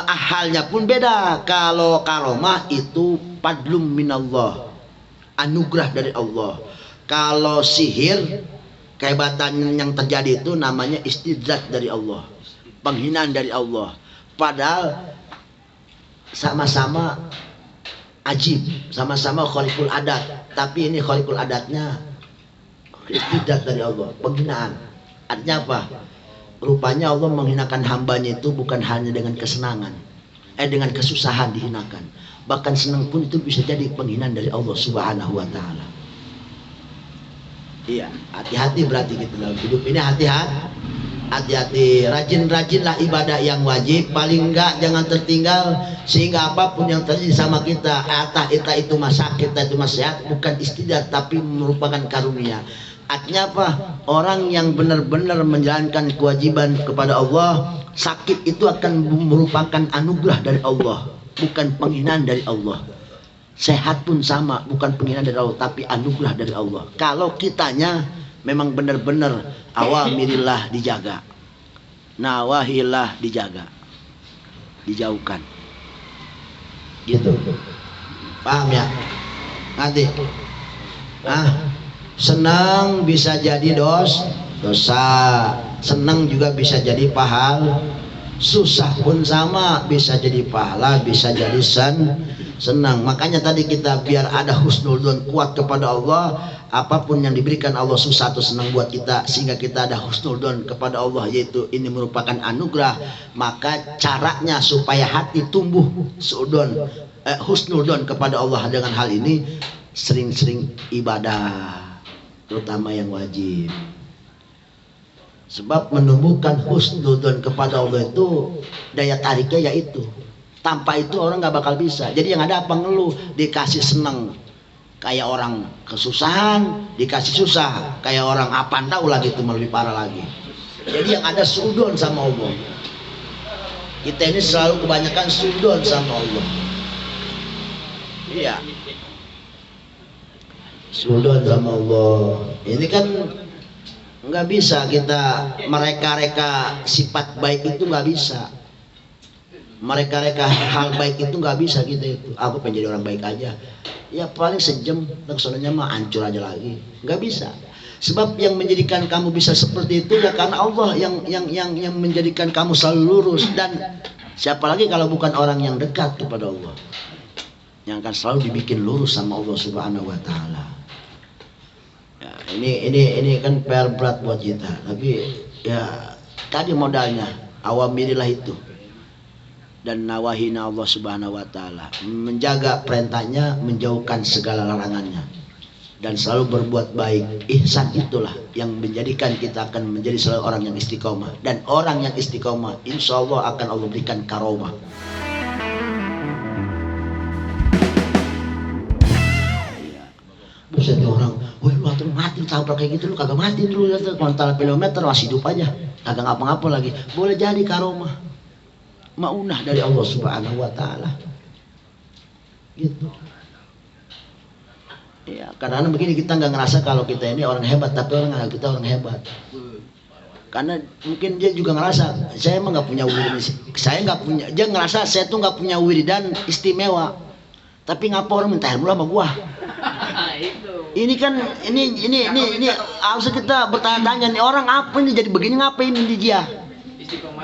ahalnya pun beda. Kalau karomah itu padlum minallah, anugerah dari Allah. Kalau sihir, kehebatan yang terjadi itu namanya istidraj dari Allah, penghinaan dari Allah. Padahal sama-sama ajib, sama-sama khariqul adat, tapi ini khariqul adatnya istidraj dari Allah, penghinaan. Artinya apa? Rupanya Allah menghinakan hambanya itu bukan hanya dengan kesenangan, dengan kesusahan dihinakan, bahkan senang pun itu bisa jadi penghinaan dari Allah Subhanahu wa Ta'ala. Iya, hati-hati berarti gitu dalam hidup ini, hati-hati, rajin-rajinlah ibadah yang wajib, paling enggak jangan tertinggal, sehingga apapun yang terjadi sama kita, kita itu masak, kita itu sehat, bukan istidraj tapi merupakan karunia. Artinya apa? Orang yang benar-benar menjalankan kewajiban kepada Allah, sakit itu akan merupakan anugerah dari Allah, bukan penghinaan dari Allah. Sehat pun sama, bukan penghinaan dari Allah, tapi anugerah dari Allah. Kalau kitanya memang benar-benar awamirillah dijaga, nawahillah dijaga, dijauhkan. Gitu. Paham ya? Nanti. Senang bisa jadi dosa, senang juga bisa jadi pahala, susah pun sama, bisa jadi pahala, bisa jadi senang. Makanya tadi kita biar ada husnudzon kuat kepada Allah, apapun yang diberikan Allah susah atau senang buat kita, sehingga kita ada husnudzon kepada Allah, yaitu ini merupakan anugerah. Maka caranya supaya hati tumbuh husnudzon kepada Allah dengan hal ini, sering-sering ibadah, terutama yang wajib. Sebab menumbuhkan husnudzon kepada Allah itu daya tariknya yaitu. Tanpa itu orang nggak bakal bisa. Jadi yang ada apa ngeluh, dikasih seneng kayak orang kesusahan, dikasih susah kayak orang apaan tahu lagi, itu lebih parah lagi. Jadi yang ada sudon sama Allah. Kita ini selalu kebanyakan sudon sama Allah. Iya, sudon sama Allah. Ini kan Nggak bisa kita mereka-reka sifat baik itu, nggak bisa. Mereka-reka hal baik itu nggak bisa kita itu. Aku pengen jadi orang baik aja. Ya paling sejam, kesananya mah hancur aja lagi. Nggak bisa. Sebab yang menjadikan kamu bisa seperti itu ya karena Allah yang menjadikan kamu selalu lurus. Dan siapa lagi kalau bukan orang yang dekat kepada Allah, yang akan selalu dibikin lurus sama Allah Subhanahu wa taala. Ya, ini kan PR berat buat kita, tapi ya tadi modalnya awamirilah itu dan nawahina Allah Subhanahu wa taala, menjaga perintahnya, menjauhkan segala larangannya dan selalu berbuat baik. Ihsan itulah yang menjadikan kita akan menjadi selalu orang yang istiqomah, dan orang yang istiqomah insya Allah akan Allah berikan karomah. Buset orang, woi lu atuh mati tabrak kayak gitu, lu kagak mati dulu ya tuh, kontal kilometer masih hidup aja, kagak ngapa-ngapa lagi, boleh jadi karomah, maunah dari Allah Subhanahu wa taala. Gitu. Ya, karena begini kita nggak ngerasa kalau kita ini orang hebat, tapi orang anggap kita orang hebat. Karena mungkin dia juga ngerasa saya emang nggak punya wirid, saya nggak punya, dia ngerasa saya tuh nggak punya wiridan istimewa. Tapi ngapa orang minta ilmu sama gua? Ini kan ini harus kita bertanya-tanya nih, orang apa ini jadi begini, ngapain ini dia?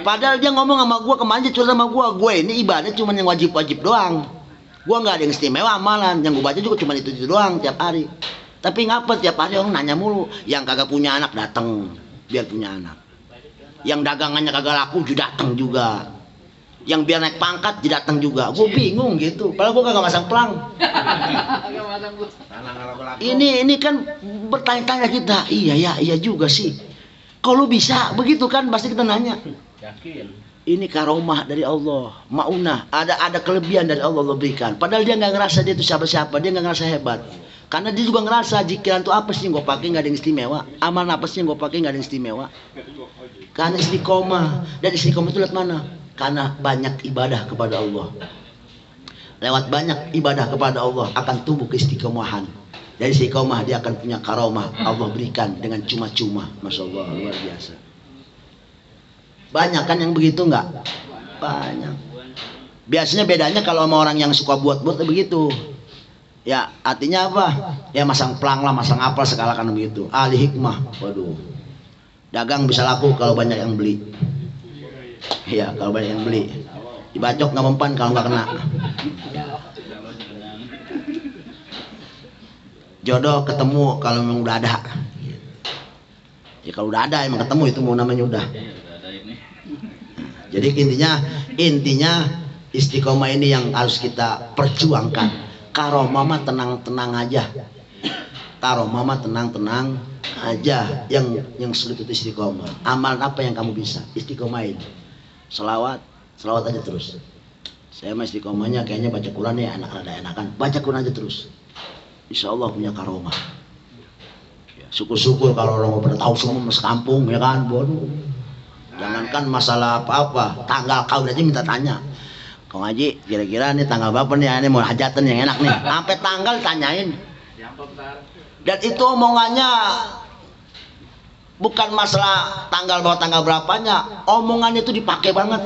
Padahal dia ngomong sama gua kemarin, dia curhat sama gua, gue ini ibadah cuma yang wajib-wajib doang. Gua nggak ada yang istimewa amalan, yang gua baca juga cuma itu doang tiap hari. Tapi ngapa tiap hari orang nanya mulu, yang kagak punya anak datang biar punya anak, yang dagangannya kagak laku juga datang juga, yang biar naik pangkat datang juga. Gue bingung gitu, padahal gue kagak masang pelang. Ini kan bertanya-tanya kita, iya juga sih. Kalau bisa begitu kan pasti kita nanya. Ini karomah dari Allah, maunah, ada kelebihan dari Allah berikan. Padahal dia nggak ngerasa dia itu siapa-siapa, dia nggak ngerasa hebat. Karena dia juga ngerasa jikiran itu apa sih yang gue pakai nggak ada yang istimewa, amalan apa sih yang gue pakai nggak ada yang istimewa. Karena istiqomah, dan istiqomah itu lihat mana? Karena banyak ibadah kepada Allah. Lewat banyak ibadah kepada Allah akan tumbuh keistiqomahan. Dari istiqomah dia akan punya karomah, Allah berikan dengan cuma-cuma. Masya Allah, luar biasa. Banyak kan yang begitu nggak? Banyak. Biasanya bedanya kalau sama orang yang suka buat-buat begitu. Ya artinya apa? Ya masang pelang lah, masang apa segala kan begitu. Ahli hikmah, waduh. Dagang bisa laku kalau banyak yang beli. Iya, kalau banyak yang beli. Dibacok nggak mempan kalau nggak kena. Jodoh ketemu kalau memang udah ada. Ya kalau udah ada emang ketemu itu mau namanya udah. Jadi intinya istiqomah ini yang harus kita perjuangkan. Karomah mah tenang-tenang aja. Karomah mah tenang-tenang aja. Yang sulit itu istiqomah. Amalan apa yang kamu bisa? Istiqomahin. Selawat aja terus. Saya mah istiqomahnya kayaknya baca Quran ya, enakan. Baca Quran aja terus. Insya Allah punya karomah. Syukur-syukur kalau orang mau pada tahu semua sekampung ya kan, bodoh. Jangankan masalah apa-apa, tanggal kawin aja minta tanya. Kong Haji, kira-kira nih tanggal berapa nih? Ini mau hajatan yang enak nih. Sampai tanggal tanyain. Dan itu omongannya bukan masalah tanggal berapanya, omongannya itu dipakai banget.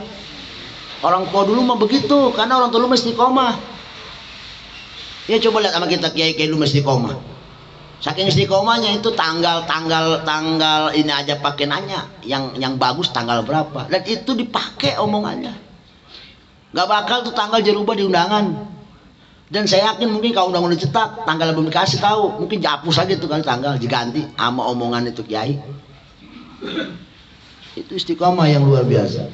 Orang tua dulu mah begitu, karena orang tua dulu mesti istiqomah. Ya coba lihat sama kita kiai-kiai dulu mesti istiqomah. Saking istiqomahnya itu tanggal ini aja pakai nanya, yang bagus tanggal berapa, dan itu dipakai omongannya. Gak bakal tuh tanggal dirubah di undangan. Dan saya yakin mungkin kalau undangan dicetak, tanggal belum dikasih tahu, mungkin dihapus aja tuh kali tanggal, diganti sama omongan itu kiai. Itu istiqomah yang luar biasa.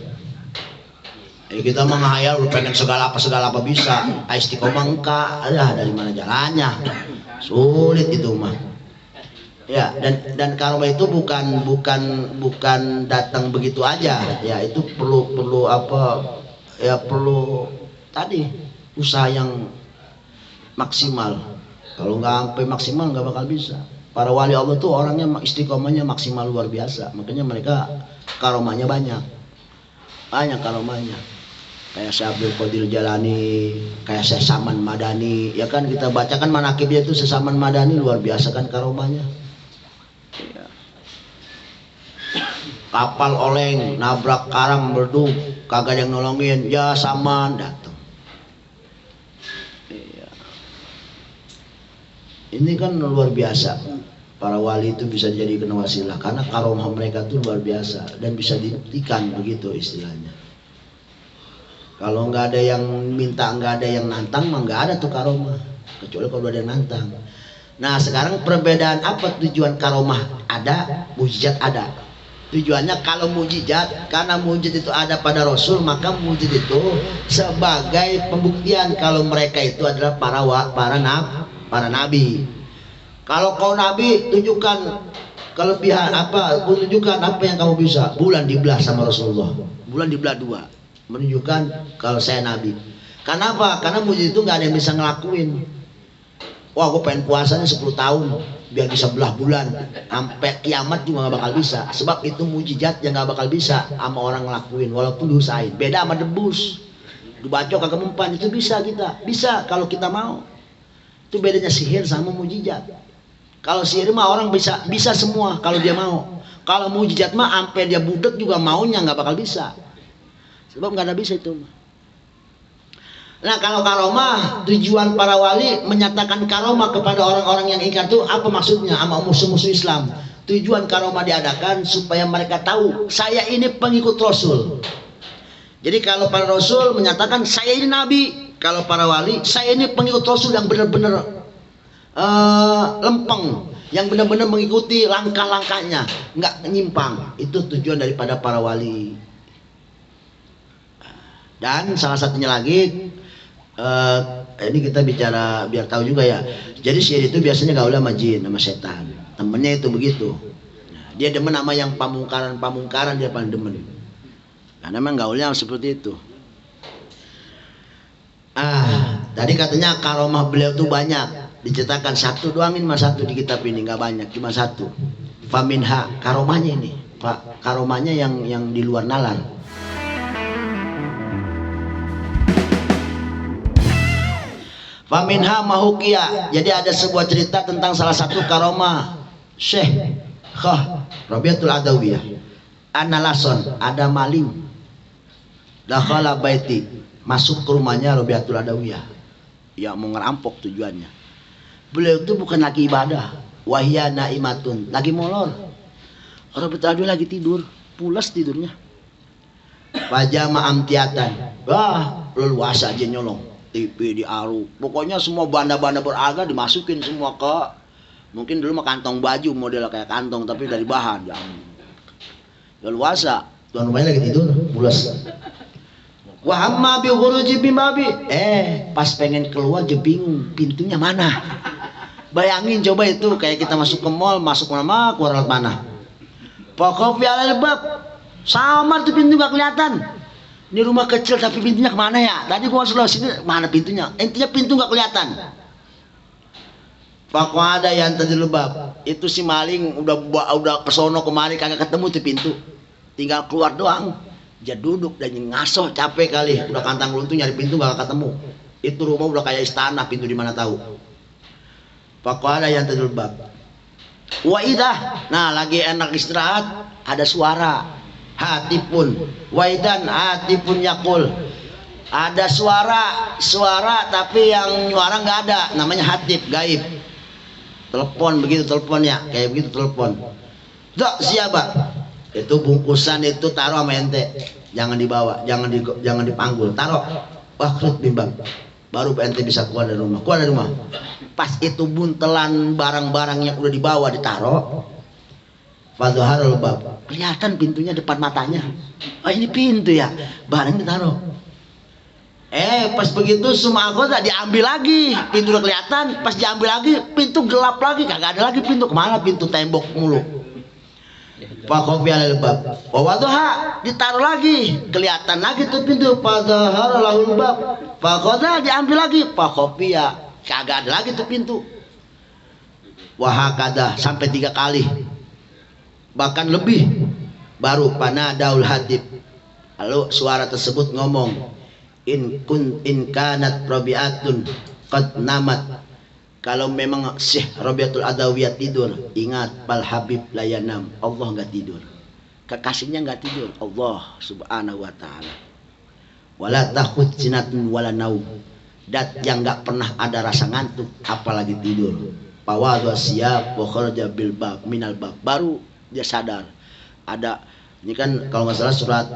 Kita menghayal lu pengen segala apa bisa. Istiqomah enggak, dari mana jalannya? Sulit itu mah. Ya, dan karomah itu bukan datang begitu aja. Ya, itu perlu apa? Ya perlu tadi usaha yang maksimal. Kalau nggak sampai maksimal nggak bakal bisa. Para wali Allah tuh orangnya istiqomahnya maksimal luar biasa. Makanya mereka karomahnya banyak karomahnya. Kayak Syekh Abdul Qadir Jalani, kayak Syekh Saman Madani, ya kan kita bacakan manakibnya itu Syekh Saman Madani luar biasa kan karomahnya. Ya. kapal oleng, nabrak karang meledup, kagak ada yang nolongin, ya Saman datang. Iya. Ini kan luar biasa. Para wali itu bisa dijadikan wasilah karena karomah mereka itu luar biasa dan bisa dibuktikan, begitu istilahnya. Kalau nggak ada yang minta, nggak ada yang nantang, mah nggak ada tuh karomah, kecuali kalau ada yang nantang. Nah sekarang perbedaan apa tujuan karomah? Ada, mujizat ada. Tujuannya kalau mujizat, karena mujizat itu ada pada Rasul, maka mujizat itu sebagai pembuktian kalau mereka itu adalah para nabi. Kalau kau nabi, tunjukkan kelebihan apa, tunjukkan apa yang kamu bisa. Bulan dibelah sama Rasulullah, bulan dibelah dua, menunjukkan kalau saya nabi. Karena apa? Karena mujizat itu nggak ada yang bisa ngelakuin. Wah, gue pengen puasanya 10 tahun biar bisa belah bulan, sampai kiamat juga nggak bakal bisa. Sebab itu mujizat yang nggak bakal bisa sama orang ngelakuin, walaupun diusahain. Beda sama debus, dibacok kagak mempan, itu bisa kita, bisa kalau kita mau. Itu bedanya sihir sama mujizat. Kalau sihir mah orang bisa semua kalau dia mau. Kalau mujizat mah sampai dia budek juga maunya nggak bakal bisa. Sebab nggak ada bisa itu. Nah kalau karomah, tujuan para wali menyatakan karomah kepada orang-orang yang ingkar itu apa maksudnya? Sama musuh-musuh Islam. Tujuan karomah diadakan supaya mereka tahu saya ini pengikut Rasul. Jadi kalau para Rasul menyatakan saya ini nabi, kalau para wali saya ini pengikut Rasul yang benar-benar lempeng, yang benar-benar mengikuti langkah-langkahnya, nggak menyimpang. Itu tujuan daripada para wali. Dan salah satunya lagi, ini kita bicara biar tahu juga ya. Jadi sihir itu biasanya gaul sama jin, sama setan. Temennya itu begitu. Nah, dia demen sama yang pamungkaran dia paling demen. Karena memang gaulnya seperti itu. Tadi katanya karomah beliau tuh banyak. Diceritakan satu doang, ini mas satu di kitab ini, nggak banyak, cuma satu. Faminha, karomahnya ini, Pak, karomahnya yang di luar nalar. Faminha mahukia. Jadi ada sebuah cerita tentang salah satu karomah Syekh Rabiatul Adawiyah. Analason, ada maling dakhala baiti, masuk ke rumahnya Rabiatul Adawiyah. Ya mau ngerampok tujuannya. Beliau itu bukan lagi ibadah, wahya naimatun, lagi molor. Rabiatul Adawiyah lagi tidur, pulas tidurnya. Pajama amtiatan, leluasa aja nyolong. TV diaru, pokoknya semua banda-banda berharga dimasukin semua ke, mungkin dulu mah kantong baju model kayak kantong tapi dari bahan. Ya luasa, tuan rumahnya lagi tidur, pulas. Wa amma bi khuruji bimabi, pas pengen keluar dia bingung pintunya mana. Bayangin coba itu kayak kita masuk ke mall, masuk mana, keluar lewat mana. Pokoknya alal bab, sama tuh pintu gak kelihatan. Ini rumah kecil tapi pintunya kemana ya? Tadi gua masuk lewat sini, mana pintunya? Intinya pintu gak kelihatan. Pokoknya ada yang tadi lebab. Itu si maling udah kesono kemari kagak ketemu tuh pintu. Tinggal keluar doang. Dia duduk dan ngasoh, capek kali. Udah kantang luntung nyari pintu gak ketemu. Itu rumah udah kayak istana, pintu di mana tahu. Pokoknya ada yang tadi lebab. Waidah, nah lagi enak istirahat, ada suara. Hatipun waidan hatipun yakul, ada suara tapi yang nyuara nggak ada, namanya hatip gaib, telepon begitu teleponnya kayak begitu telepon. Dok siapa itu bungkusan itu taruh sama ente, jangan dibawa, jangan dipanggul, taruh waktu bimbang baru ente bisa keluar dari rumah. Pas itu buntelan barang-barang yang udah dibawa ditaruh, Fadharul bab, kelihatan pintunya depan matanya. Oh ini pintu ya, barang ditaruh. Pas begitu semua anggota diambil lagi, pintu udah kelihatan. Pas diambil lagi, pintu gelap lagi, kagak ada lagi pintu. Kemana pintu, tembok mulu. Faqofial bab, wawadha ditaruh lagi, kelihatan lagi tuh pintu. Fadharul bab, faqoda diambil lagi, faqofia, kagak ada lagi tuh pintu. Wahakada sampai 3 kali. Bahkan lebih, baru panadaul hatib, lalu suara tersebut ngomong, in kanat Rabi'atun qad namat, kalau memang Syekh Rabiatul Adawiyah tidur, ingat bal habib layanam, Allah enggak tidur. kekasihnya nggak tidur, Allah Subhanahu wa taala. Wala takhud sinatun wala naum. Dat yang nggak pernah ada rasa ngantuk apalagi tidur. Pawadha siyab wa kharaja bil bab minal bab. Baru dia sadar. Ada ini kan kalau nggak salah surat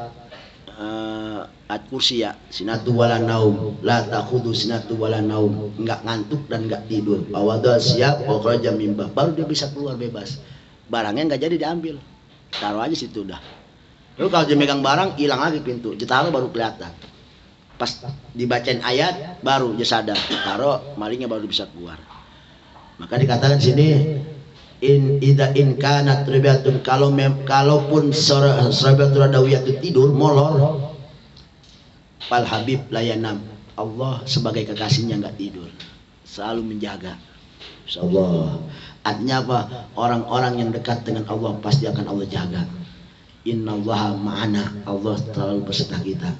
At-Kursi ya, sinatu wala naum, la takhudu sinatu wala naum, nggak ngantuk dan nggak tidur. Pawadha siyab wa kharaja min bab. Baru dia bisa keluar bebas. Barangnya nggak jadi diambil. Taruh aja situ udah. Lalu kalau dia megang barang hilang lagi pintu, ditaruh baru kelihatan. Pas dibacain ayat baru dia sadar, taruh malingnya baru bisa keluar. Maka dikatakan sini in kanat rabiatun, kalaupun rabiatul adawiyah itu tidur molor, fal habib layanam, Allah sebagai kekasihnya nggak tidur, selalu menjaga. Insyaallah. Artinya apa? Orang-orang yang dekat dengan Allah pasti akan Allah jaga. Innallaha ma'ana, Allah selalu beserta kita.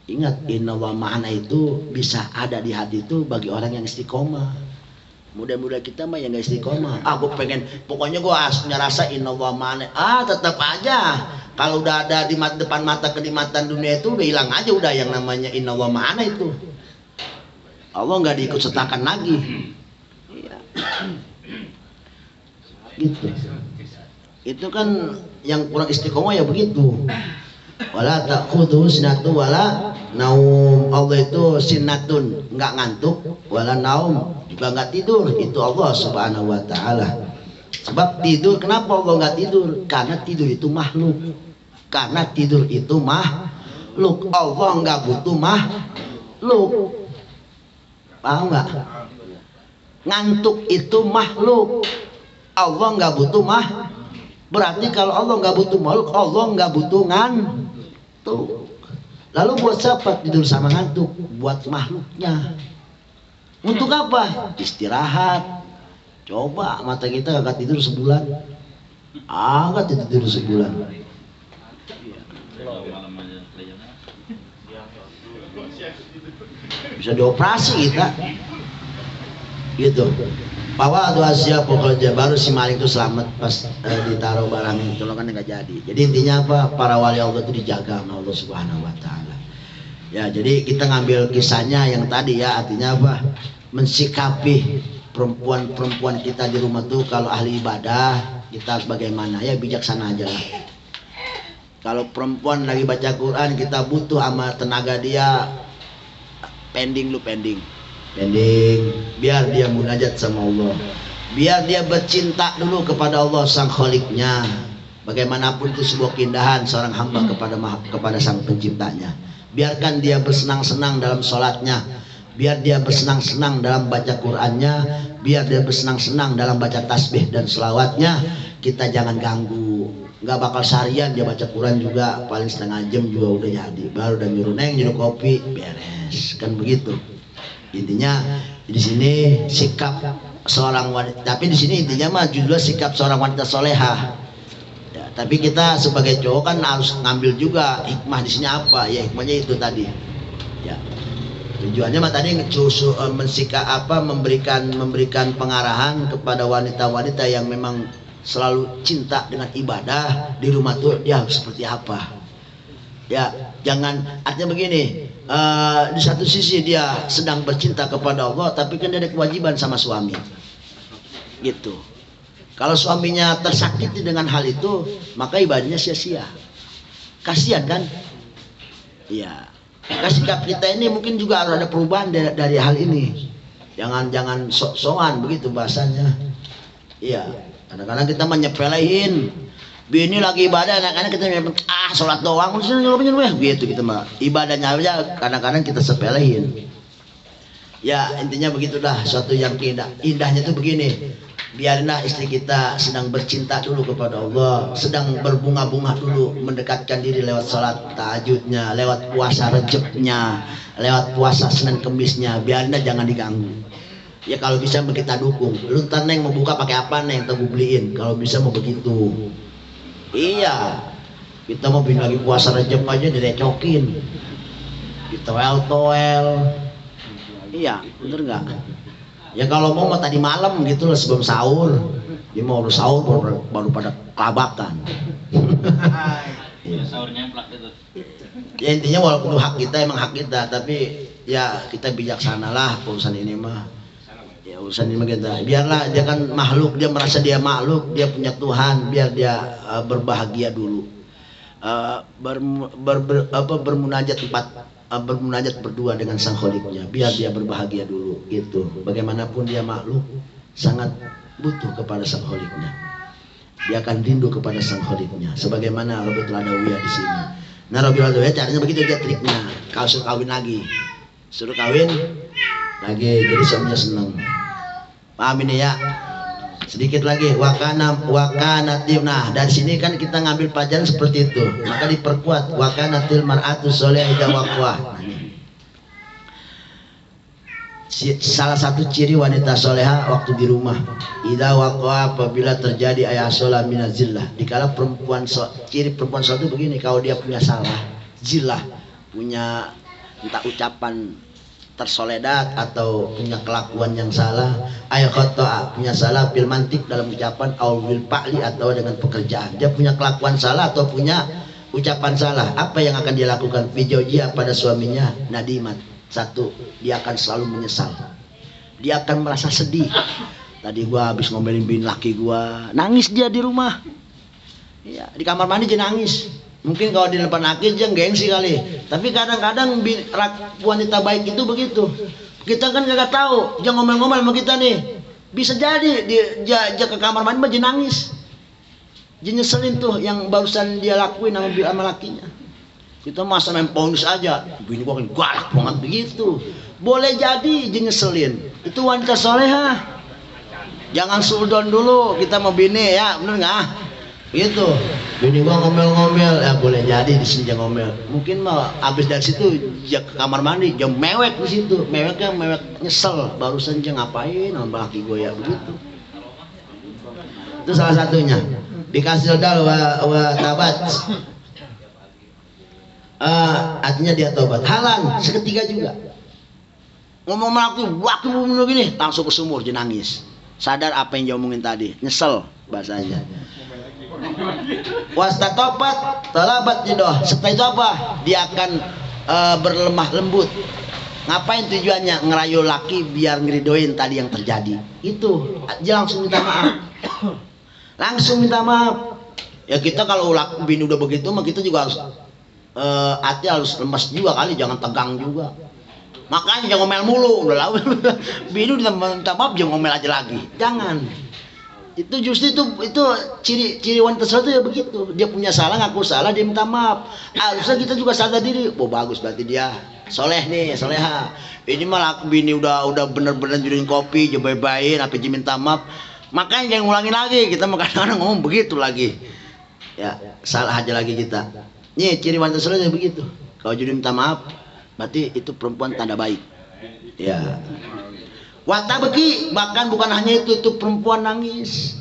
Ingat, innallaha ma'ana itu bisa ada di hati itu bagi orang yang istiqomah. Mudah-mudahan kita mah yang gak istiqomah. Aku pengen, pokoknya gue punya rasa innallaha ma'ana. Tetap aja. Kalau udah ada di depan mata kenikmatan dunia itu udah hilang aja udah yang namanya innallaha ma'ana itu. Allah nggak diikut sertakan lagi. Iya. Gitu. Itu kan yang kurang istiqomah ya begitu. Wala ta'khudhu sinatu wala naum. Allah itu sinatun, nggak ngantuk, wala naum, juga nggak tidur. Itu Allah Subhanahu wa taala. Sebab tidur, kenapa Allah nggak tidur? Karena tidur itu makhluk. Karena tidur itu makhluk. Allah nggak butuh makhluk. Paham nggak? Ngantuk itu makhluk. Allah nggak butuh berarti kalau Allah nggak butuh makhluk, Allah nggak butuh ngantuk. Lalu buat siapa tidur sama ngantuk? Buat makhluknya. Untuk apa? Istirahat. Coba mata kita kagak tidur sebulan, agak tidur sebulan. Bisa dioperasi kita. Gitu. Bahwa ada Asia pokoknya baru si maling itu selamat pas ditaruh barang itu kan nggak jadi. Jadi intinya apa? Para wali Allah itu dijaga sama Allah Subhanahu wa taala. Ya, jadi kita ngambil kisahnya yang tadi ya, artinya apa? Mensikapi perempuan-perempuan kita di rumah tuh kalau ahli ibadah, kita harus bagaimana? Ya bijaksana aja lah. Kalau perempuan lagi baca Quran, kita butuh sama tenaga dia, pending biar dia munajat sama Allah, biar dia bercinta dulu kepada Allah sang Kholiknya. Bagaimanapun itu sebuah keindahan seorang hamba kepada sang penciptanya. Biarkan dia bersenang-senang dalam sholatnya, biar dia bersenang-senang dalam baca Qurannya, biar dia bersenang-senang dalam baca tasbih dan selawatnya. Kita jangan ganggu. Nggak bakal seharian dia baca Quran juga, paling setengah jam juga udah jadi, baru udah nyuruh neng nyuruh kopi beres, kan begitu. Intinya di sini sikap seorang wanita, tapi di sini intinya mah judulnya sikap seorang wanita solehah. Ya, tapi kita sebagai cowok kan harus ngambil juga hikmah di sini apa? Ya hikmahnya itu tadi. Ya, tujuannya mah tadi memberikan pengarahan kepada wanita-wanita yang memang selalu cinta dengan ibadah di rumah tuh dia harus seperti apa. Ya, jangan artinya begini, di satu sisi dia sedang bercinta kepada Allah, tapi kan dia ada kewajiban sama suami. Gitu. Kalau suaminya tersakiti dengan hal itu, maka ibadahnya sia-sia. Kasihan kan? Iya. Maka sikap kita ini mungkin juga harus ada perubahan dari hal ini. Jangan sok-sokan begitu bahasanya. Iya. Kadang-kadang kita menyepelein. Bini lagi ibadah, anak-anak kita sholat doang, gitu kita mah. Ibadahnya aja kadang-kadang kita sepelein. Ya intinya begitulah, suatu yang indahnya itu begini. Biarlah istri kita sedang bercinta dulu kepada Allah, sedang berbunga-bunga dulu, mendekatkan diri lewat sholat tahajudnya, lewat puasa Recepnya, lewat puasa Senin Kemisnya. Biarlah jangan diganggu. Ya kalau bisa kita dukung. Lu ntar neng mau buka pakai apa neng? Kita beliin. Kalau bisa mau begitu. Iya, kita mau bikin lagi puasa Rejab aja direcokin, ditoel-toel. Iya, bener nggak? Ya kalau mau tadi malam gitu lah sebelum sahur. Dia mau harus sahur baru pada kelabakan. Iya. Sahurnya plak itu. Ya intinya walaupun itu hak kita emang hak kita, tapi ya kita bijaksanalah urusan ini mah. Ya urusan ini mah kita biarlah, dia kan makhluk, dia merasa dia makhluk, dia punya Tuhan, biar dia berbahagia dulu. Bermunajat berdua dengan sang kholiknya, biar dia berbahagia dulu gitu. Bagaimanapun dia makhluk sangat butuh kepada sang kholiknya, dia akan rindu kepada sang kholiknya, sebagaimana Rabiul Adawiyah di sini. Nah Rabiul Adawiyah caranya begitu, dia triknya kalau suruh kawin lagi, suruh kawin lagi, jadi suaminya senang. Paham ini ya? Sedikit lagi wakanatil. Nah dari sini kan kita ngambil pelajaran seperti itu, maka diperkuat wakanatil mar'atu soleh ida waqwa. Salah satu ciri wanita soleha waktu di rumah, ida waqwa, apabila terjadi ayasola minazillah. Dikala ciri perempuan suatu begini, kalau dia punya salah zillah, punya entah ucapan tersoledat atau punya kelakuan yang salah, ayat punya salah bil mantik dalam ucapan, au bil pa'li atau dengan pekerjaan. Dia punya kelakuan salah atau punya ucapan salah, apa yang akan dia lakukan? Fijojia pada suaminya nadimat. Satu, dia akan selalu menyesal, dia akan merasa sedih. Tadi gua habis ngomelin bini laki gua, nangis dia di rumah, ya di kamar mandi dia nangis. Mungkin kalau di depan laki dia gengsi kali, tapi kadang-kadang wanita baik itu begitu. Kita kan nggak tahu, dia ngomel-ngomel sama kita nih, bisa jadi dia ke kamar mandi dia nangis, dia nyeselin tuh yang barusan dia lakuin sama lakinya. Kita masa main ponis aja, bini gua kan galak banget begitu. Boleh jadi dia nyeselin. Itu wanita soleha. Jangan suudon dulu kita mau bini ya, bener nggak? Gitu. Bini gua ngomel-ngomel, ya boleh jadi di sini dia ngomel. Mungkin mah abis dari situ dia ke kamar mandi, dia mewek di situ. Meweknya mewek nyesel, barusan dia ngapain sama laki gua ya begitu. Itu salah satunya. Dikasih dal wa tabat. Artinya dia tobat. Halan seketika juga. Ngomong waktu begini, langsung ke sumur dia nangis. Sadar apa yang dia omongin tadi, nyesel bahasanya. Wastatobat talabat jidoh. Setelah itu apa? Dia akan berlemah lembut. Ngapain tujuannya? Ngerayu laki biar ngeridoin tadi yang terjadi. Itu dia langsung minta maaf. Langsung minta maaf. Ya kita kalau bini udah begitu mah kita juga harus hati harus lemas juga kali, jangan tegang juga. Makanya jangan ngomel mulu, udah lalu bini udah minta maaf jangan ngomel aja lagi. Jangan. Itu justru itu ciri wanita sesuatu ya begitu. Dia punya salah, ngaku salah, dia minta maaf. Harusnya kita juga sadar diri. Oh bagus, berarti dia soleh nih, soleha. Ini malah bini udah bener-bener jualin kopi, dia bye-byein, apa dia minta maaf. Makanya jangan ngulangin lagi. Kita kadang-kadang ngomong begitu lagi. Ya salah aja lagi kita. Nih ciri wanita soleh ya begitu. Kalau jadi minta maaf, berarti itu perempuan tanda baik. Ya. Watabeki, bahkan bukan hanya itu perempuan nangis.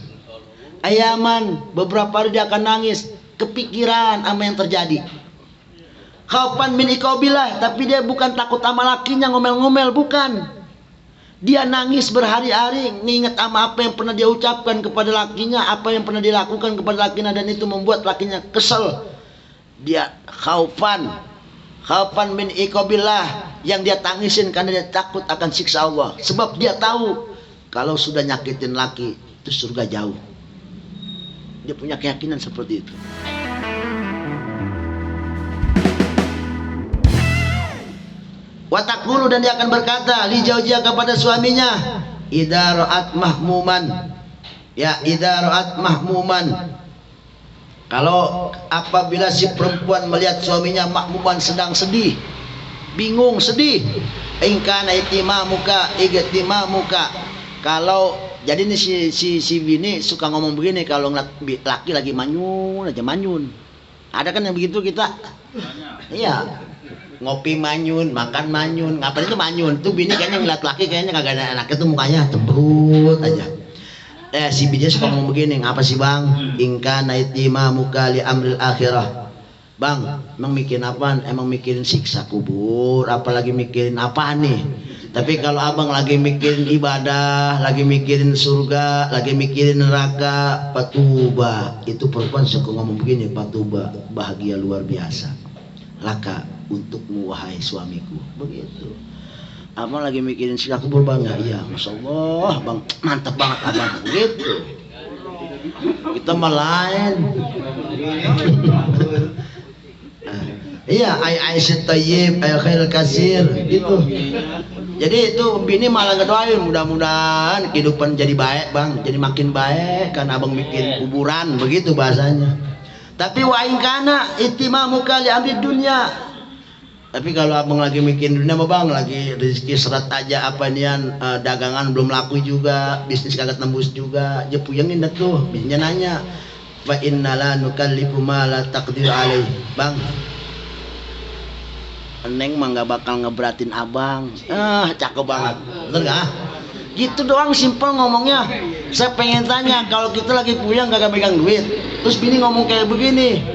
Ayaman, beberapa hari dia akan nangis, kepikiran sama yang terjadi. Khaufan min iqabillah, tapi dia bukan takut sama lakinya ngomel-ngomel, bukan. Dia nangis berhari-hari, nginget sama apa yang pernah dia ucapkan kepada lakinya, apa yang pernah dilakukan kepada lakinya, dan itu membuat lakinya kesel. Dia khaufan min iqabillah, yang dia tangisin karena dia takut akan siksa Allah. Sebab dia tahu kalau sudah nyakitin laki itu surga jauh. Dia punya keyakinan seperti itu. Watakulu, dan dia akan berkata li zaujia kepada suaminya, idza ra'at mahmuman, ya idza ra'at mahmuman, kalau apabila si perempuan melihat suaminya mahmuman sedang sedih, bingung, sedih, ingkana itimamuka igtimamuka. Kalau jadi nih si bini suka ngomong begini kalau ngeliat laki lagi manyun aja, manyun. Ada kan yang begitu kita? Iya. Ngopi manyun, makan manyun, ngapain itu manyun? Tuh bini kayaknya ngeliat laki kayaknya kagak ada anaknya tuh mukanya cemberut aja. Si bini suka ngomong begini, ngapa sih bang? Ingkana itimamuka li amril akhirah. Bang, emang mikirin apaan? Emang mikirin siksa kubur, apalagi mikirin apaan nih? Tapi kalau abang lagi mikirin ibadah, lagi mikirin surga, lagi mikirin neraka, patuba. Itu perempuan suka ngomong begini, patuba, bahagia luar biasa. Laka untukmu wahai suamiku. Begitu. Abang lagi mikirin sila kubur bang, iya, masya Allah, bang, mantap banget abang. Begitu. Kita malain. Iya, Aisyah Tayyib, Khairul Kasir, gitu. Jadi itu bini malah ngedoain, mudah-mudahan kehidupan jadi baik bang, jadi makin baik, karena abang bikin kuburan, begitu bahasanya. Tapi wa in kana itimamuka li amri dunya. Tapi kalau abang lagi mikirin dunia mah bang, lagi rezeki seret aja apa nian, dagangan belum laku juga, bisnis kagak tembus juga, dia puyengin dah tuh, bininya nanya, fa innala nukallifu ma la taqdir alaih, bang. Neng mah nggak bakal ngeberatin abang. Cakep banget, bener nggak? Gitu doang, simpel ngomongnya. Saya pengen tanya, kalau kita lagi puyeng kagak pegang duit, terus bini ngomong kayak begini,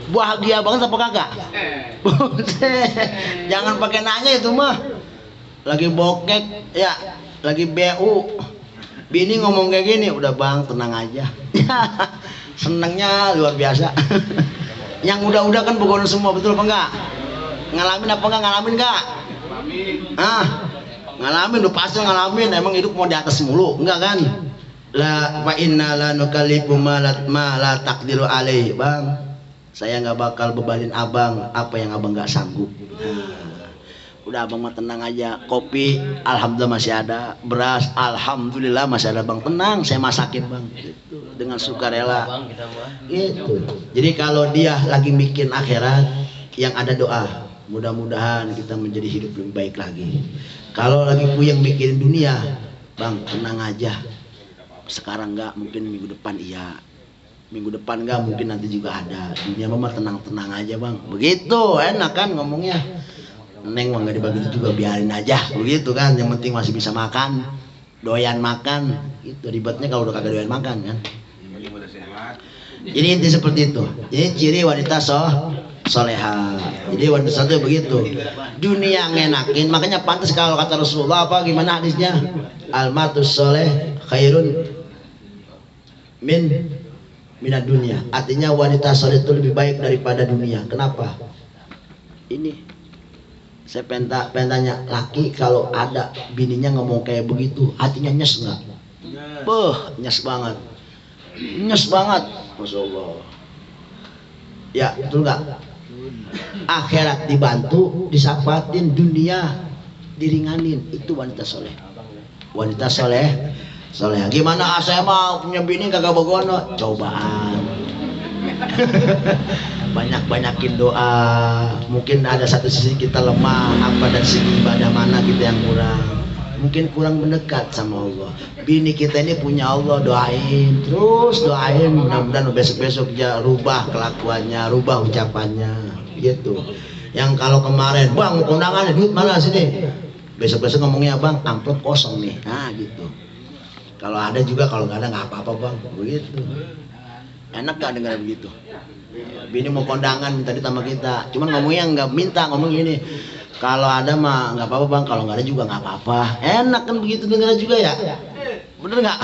bahagia banget apa kagak? Jangan pakai nanya itu mah. Lagi bokek, ya, lagi BU, bini ngomong kayak gini, udah bang tenang aja. Senengnya luar biasa. Yang udah-udah kan begono semua, betul apa enggak? Ngalamin apa enggak? Ngalamin enggak? Ngalamin, udah pasti ngalamin. Emang hidup mau di atas mulu, enggak kan? La wa inna la nukallifu ma la taqdiru alaih, bang. Saya nggak bakal bebalin abang apa yang abang nggak sanggup. Udah abang mah tenang aja. Kopi alhamdulillah masih ada, beras alhamdulillah masih ada bang. Tenang, saya masakin bang. Gitu. Dengan sukarela. Gitu. Jadi kalau dia lagi bikin akhirat, yang ada doa, mudah-mudahan kita menjadi hidup lebih baik lagi. Kalau lagi puyeng mikirin dunia, bang tenang aja. Sekarang nggak, mungkin minggu depan iya. Minggu depan enggak, mungkin nanti juga ada. Dunia mah tenang-tenang aja bang. Begitu, enak kan ngomongnya. Neng mah nggak dibagi juga, biarin aja. Begitu kan, yang penting masih bisa makan, doyan makan. Itu ribetnya kalau udah kagak doyan makan kan. Jadi inti seperti itu. Jadi ciri wanita soleha. Jadi wanita itu begitu. Dunia ngenakin, makanya pantas kalau kata Rasulullah apa gimana hadisnya? Al-mar'us soleh khairun minat dunia. Artinya wanita soleh itu lebih baik daripada dunia. Kenapa? Ini saya pengen tanya, laki kalau ada bininya ngomong kayak begitu, hatinya nyes nggak? Nyes banget, nyes banget, masya Allah. Ya betul nggak? Akhirat dibantu, disyafatin, dunia diringanin. Itu wanita soleh. Wanita soleh. Soalnya gimana, saya mau punya bini kagak begono, cobaan. Banyak-banyakin doa. Mungkin ada satu sisi kita lemah, apa dari segi ibadah mana kita yang kurang. Mungkin kurang mendekat sama Allah. Bini kita ini punya Allah, doain, terus doain, mudah-mudahan besok-besok dia rubah kelakuannya, rubah ucapannya, gitu. Yang kalau kemarin, bang kondangan duit mana sini, besok-besok ngomongnya bang amplop kosong nih, nah gitu. Kalau ada juga, kalau nggak ada nggak apa-apa bang, begitu. Enak gak dengar begitu? Bini mau kondangan minta duit sama kita, cuman ngomongnya nggak minta, ngomong gini, kalau ada mah nggak apa-apa bang, kalau nggak ada juga nggak apa-apa. Enak kan begitu dengar juga ya? Bener nggak?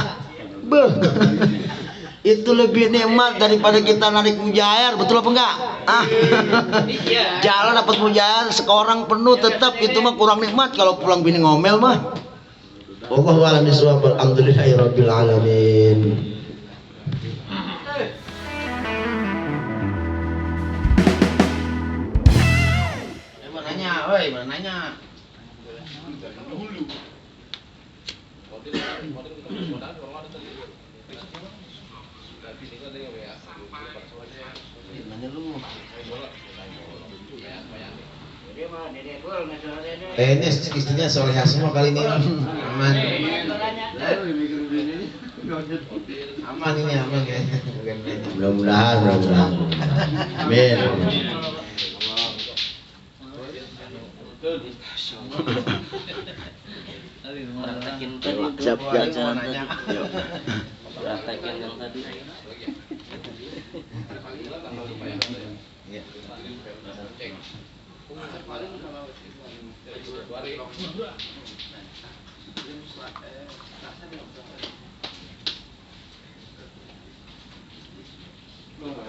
Itu lebih nikmat daripada kita narik mujair, betul apa enggak? Jalan dapat mujair seorang penuh, tetap itu mah kurang nikmat. Kalau pulang bini ngomel mah. Wallahu a'lam bishawab. Alhamdulillahirabbil alamin. Nanya, woi, mana nanya? Ini istrinya solehah semua kali ini. Aman. Aman ini, aman ya. Mudah-mudahan. Amin. Siap, Praktekin yang tadi.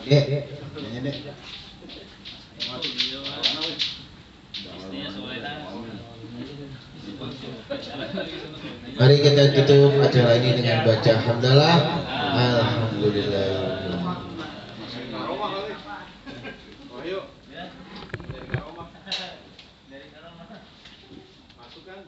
Dek, nanya dek. Mari kita tutup acara ini dengan baca hamdalah. Alhamdulillah. Masuk kan?